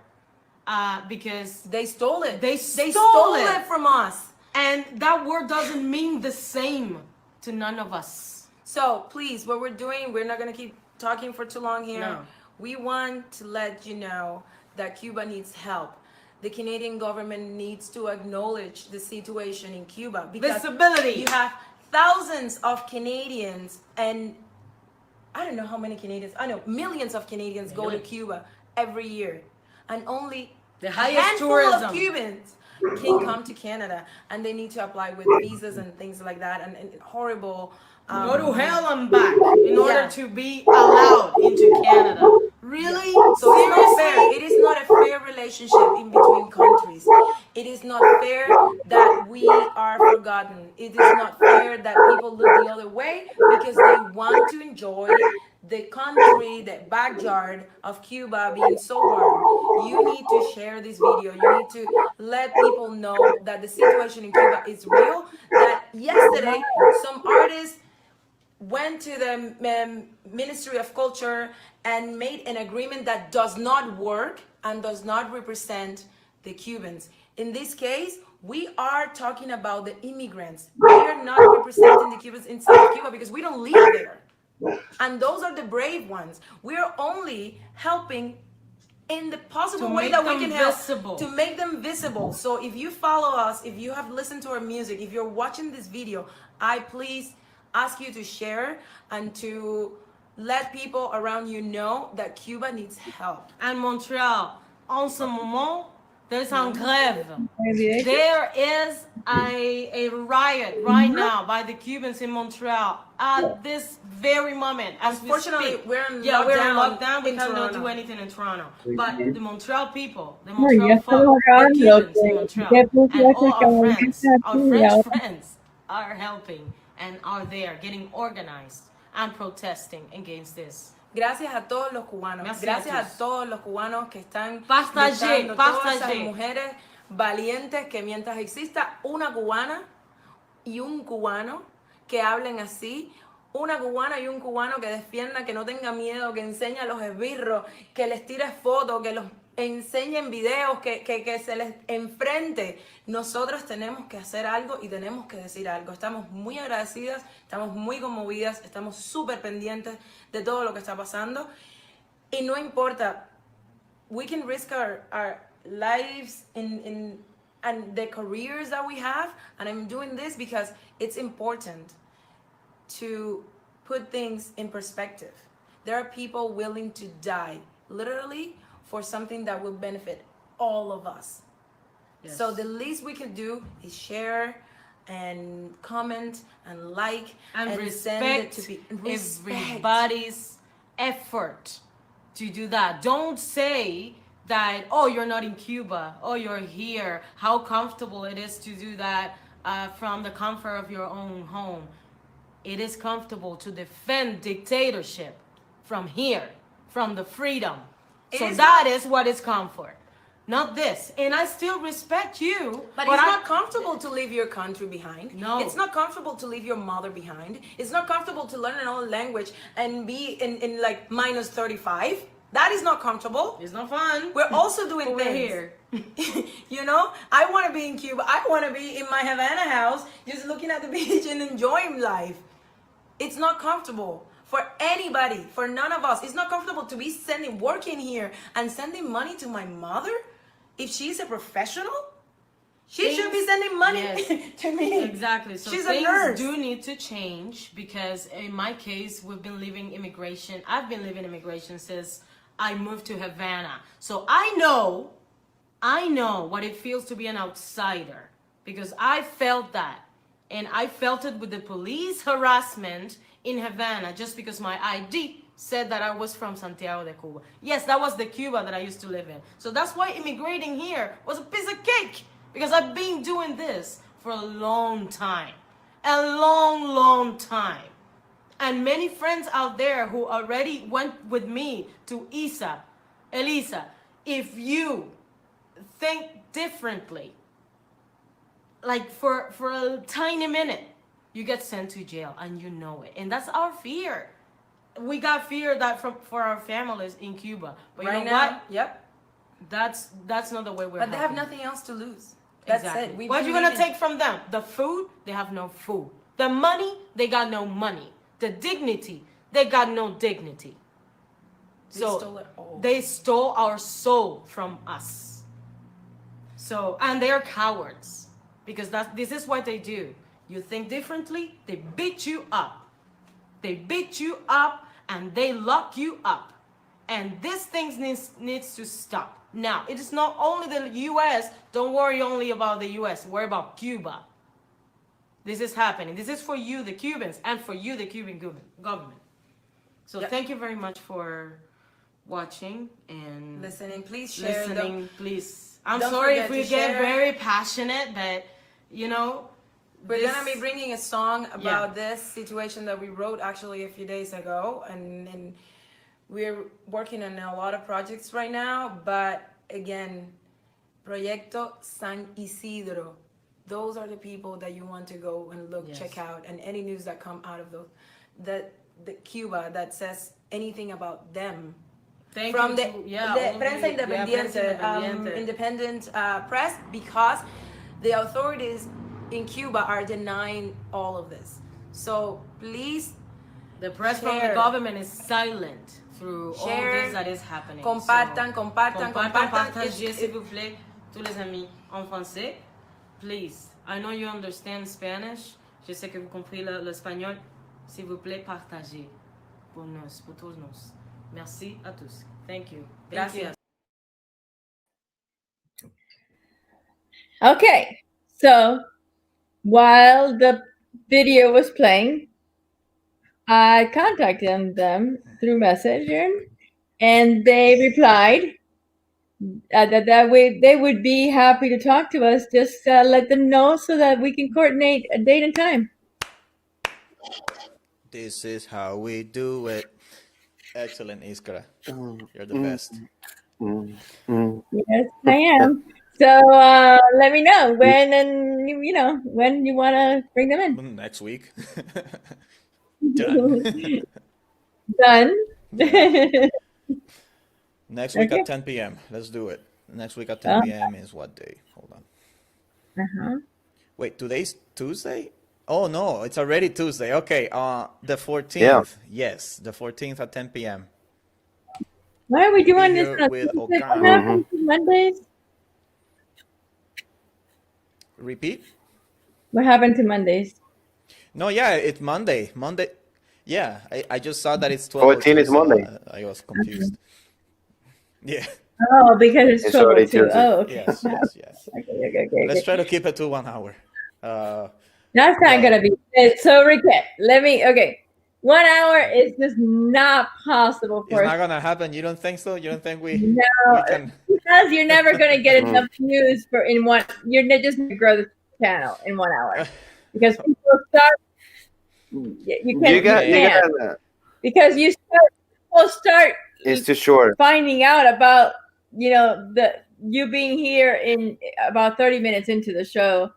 because they stole it. They stole it from us. And that word doesn't mean the same to none of us. So please, what we're doing, we're not going to keep talking for too long here. No. We want to let you know that Cuba needs help. the Canadian government needs to acknowledge the situation in Cuba, because Visibility. you have thousands of Canadians, and I don't know how many Canadians, I know millions of Canadians go to Cuba every year, and only The a highest handful tourism. of Cubans can come to Canada, and they need to apply with visas and things like that, and horrible. Go to hell and back in order Yeah. to be allowed into Canada. Really? So it's not fair. Seriously? It is not a fair relationship in between countries. It is not fair that we are forgotten. It is not fair that people look the other way because they want to enjoy the country, the backyard of Cuba being so warm. You need to share this video. You need to let people know that the situation in Cuba is real. That yesterday, some artists went to the Ministry of Culture and made an agreement that does not work and does not represent the Cubans. In this case, we are talking about the immigrants. We are not representing the Cubans inside of Cuba because we don't live there. And those are the brave ones. We are only helping in the possible To way make that we them can help, visible. to make them visible. So if you follow us, if you have listened to our music, if you're watching this video, I please ask you to share and to let people around you know that Cuba needs help. And Montreal, en ce moment, there's en grève. There is a riot right now by the Cubans in Montreal at this very moment. As Unfortunately, we speak. we're in we're in lockdown lockdown. We in cannot Toronto. do anything in Toronto. But the Montreal people, the No, Montreal ya folk, estamos the acabando. Cubans in Montreal, ¿Qué puso and all ese our cabrón? friends, our French friends, are helping and are there getting organized and protesting against this. Gracias a todos los cubanos. Merci Gracias a a tous. todos los cubanos que están Partagez, luchando, todas esas partagez. mujeres valientes que mientras exista una cubana y un cubano que hablen así, una cubana y un cubano que defienda, que no tenga miedo, que enseñe a los esbirros, que les tire fotos, que los enseñen videos, que se les enfrente. Nosotros tenemos que hacer algo y tenemos que decir algo. Estamos muy agradecidas, estamos muy conmovidas, estamos súper pendientes de todo lo que está pasando. Y no importa, we can risk our lives and the careers that we have, and I'm doing this because it's important to put things in perspective. There are people willing to die, literally, for something that will benefit all of us. Yes. So the least we can do is share and comment and like And send it respect to people. everybody's effort to do that. Don't say that, oh, you're not in Cuba, oh, you're here, how comfortable it is to do that from the comfort of your own home. It is comfortable to defend dictatorship from here, from the freedom. So that is what is comfort, not this. And I still respect you. But it's not comfortable to leave your country behind. No. It's not comfortable to leave your mother behind. It's not comfortable to learn another language and be in like minus 35. That is not comfortable. It's not fun. We're also doing But we're things. here. You know, I want to be in Cuba. I want to be in my Havana house, just looking at the beach and enjoying life. It's not comfortable for anybody, for none of us. It's not comfortable to be working here and sending money to my mother. If she's a professional, she should be sending money to me. Exactly. So she's a things nurse. do need to change because in my case, we've been living immigration. I've been living immigration since I moved to Havana. So I know what it feels to be an outsider because I felt that. And I felt it with the police harassment in Havana just because my ID said that I was from Santiago de Cuba. Yes, that was the Cuba that I used to live in. So that's why immigrating here was a piece of cake because I've been doing this for a long time. A long, long time. And many friends out there who already went with me to Elisa, if you think differently, like for a tiny minute, you get sent to jail and you know it. And that's our fear. We got fear that for our families in Cuba. But Right you know now, what? yep. That's not the way we're But they have helping. nothing else to lose. That's Exactly. it. What are you gonna take from them? The food? They have no food. The money? They got no money. The dignity? They got no dignity. They So stole it all. they stole our soul from us. So, and they are cowards because this is what they do. You think differently, they beat you up. They beat you up and they lock you up. And this thing needs to stop. Now, it is not only the US. Don't worry only about the US. Worry about Cuba. This is happening. This is for you, the Cubans, and for you, the Cuban government. So thank you very much for watching and listening. Please share. Please. I'm don't sorry if we to get share. very passionate, but we're gonna be bringing a song about this situation that we wrote actually a few days ago, and we're working on a lot of projects right now. But again, Proyecto San Isidro. Those are the people that you want to go and check out, and any news that come out of those, the Cuba that says anything about them. From the Prensa Independiente, independent press, because the authorities in Cuba are denying all of this. So please, the press from the government is silent through all this that is happening. Compartan. Partagez, s'il vous plaît, tous les amis en français. Please, I know you understand Spanish. Je sais que vous comprenez l'espagnol. S'il vous plaît, partagez pour tous nous. Merci à tous. Thank you. Gracias. Okay, so while the video was playing, I contacted them through Messenger, and they replied that they would be happy to talk to us. Just let them know so that we can coordinate a date and time. This is how we do it. Excellent, Iskra. You're the best. Yes, I am. So let me know when, and when you want to bring them in. Next week. Done. Done. Next week at 10 p.m. Let's do it. Next week at 10 p.m. is what day? Hold on. Wait, today's Tuesday? Oh, no, it's already Tuesday. Okay, the 14th. Yeah. Yes, the 14th at 10 p.m. Why are we doing this on with What happens to Mondays? Repeat? What happened to Mondays? No, yeah, it's Monday. Monday. Yeah, I just saw that it's 12. 14 is Monday. I was confused. Yeah. Oh, because it's 12:02. Oh, okay. Yes. Okay. Let's try to keep it to 1 hour. That's not gonna be it. So, Riquet, okay. 1 hour is just not possible for us. It's not gonna happen. You don't think so? You don't think we can? Because you're never gonna get enough views in one. You're just gonna grow the channel in 1 hour because people start. You can't. Because people start. It's too short. Finding out about you being here in about 30 minutes into the show.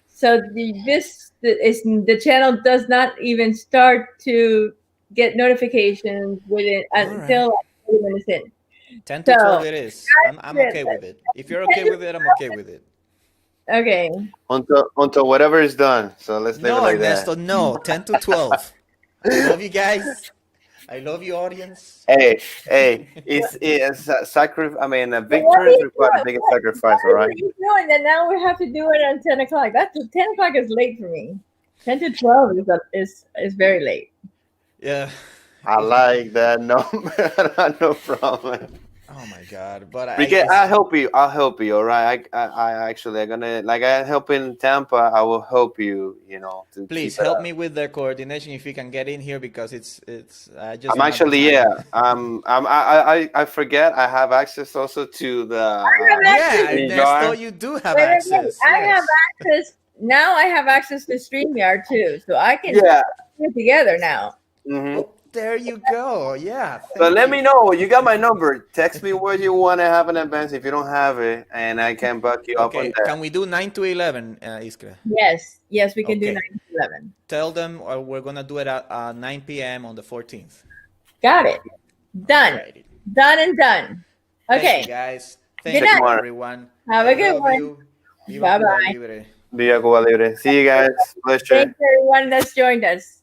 So the channel does not even start to get notifications until 30 minutes in. 10 to 12 it is. I'm okay with it. If you're okay with it, I'm okay with it. Okay. Until whatever is done. So let's leave it like Ernesto, that. No, 10 to 12. I love you guys. I love you, audience. Hey, it's a sacrifice. I mean, a victory requires a big sacrifice, all right? What are you doing? And now we have to do it on 10 o'clock. 10 o'clock is late for me. 10 to 12 is very late. Yeah. I like that number. No problem. Oh my God! But I'll help you. All right. I'm gonna I help in Tampa. I will help you. Please help me with the coordination if you can get in here because it's. I'm actually I forget I have access also to the. Ernesto, you do have access. I have access now. I have access to StreamYard too, so I can put it together now. Mm-hmm. There you go. Yeah. So let me know. You got my number. Text me what you want to have in advance if you don't have it, and I can back you up on that. Can we do 9 to 11, Iskra? Yes, we can do 9 to 11. Tell them we're going to do it at 9 p.m. on the 14th. Got it. Done. Alrighty. Done and done. Okay. Thank you, guys. Thank you, everyone. Have a good one. Bye-bye. Viva Cuba Libre. See you guys. Pleasure. Thanks, everyone that's joined us.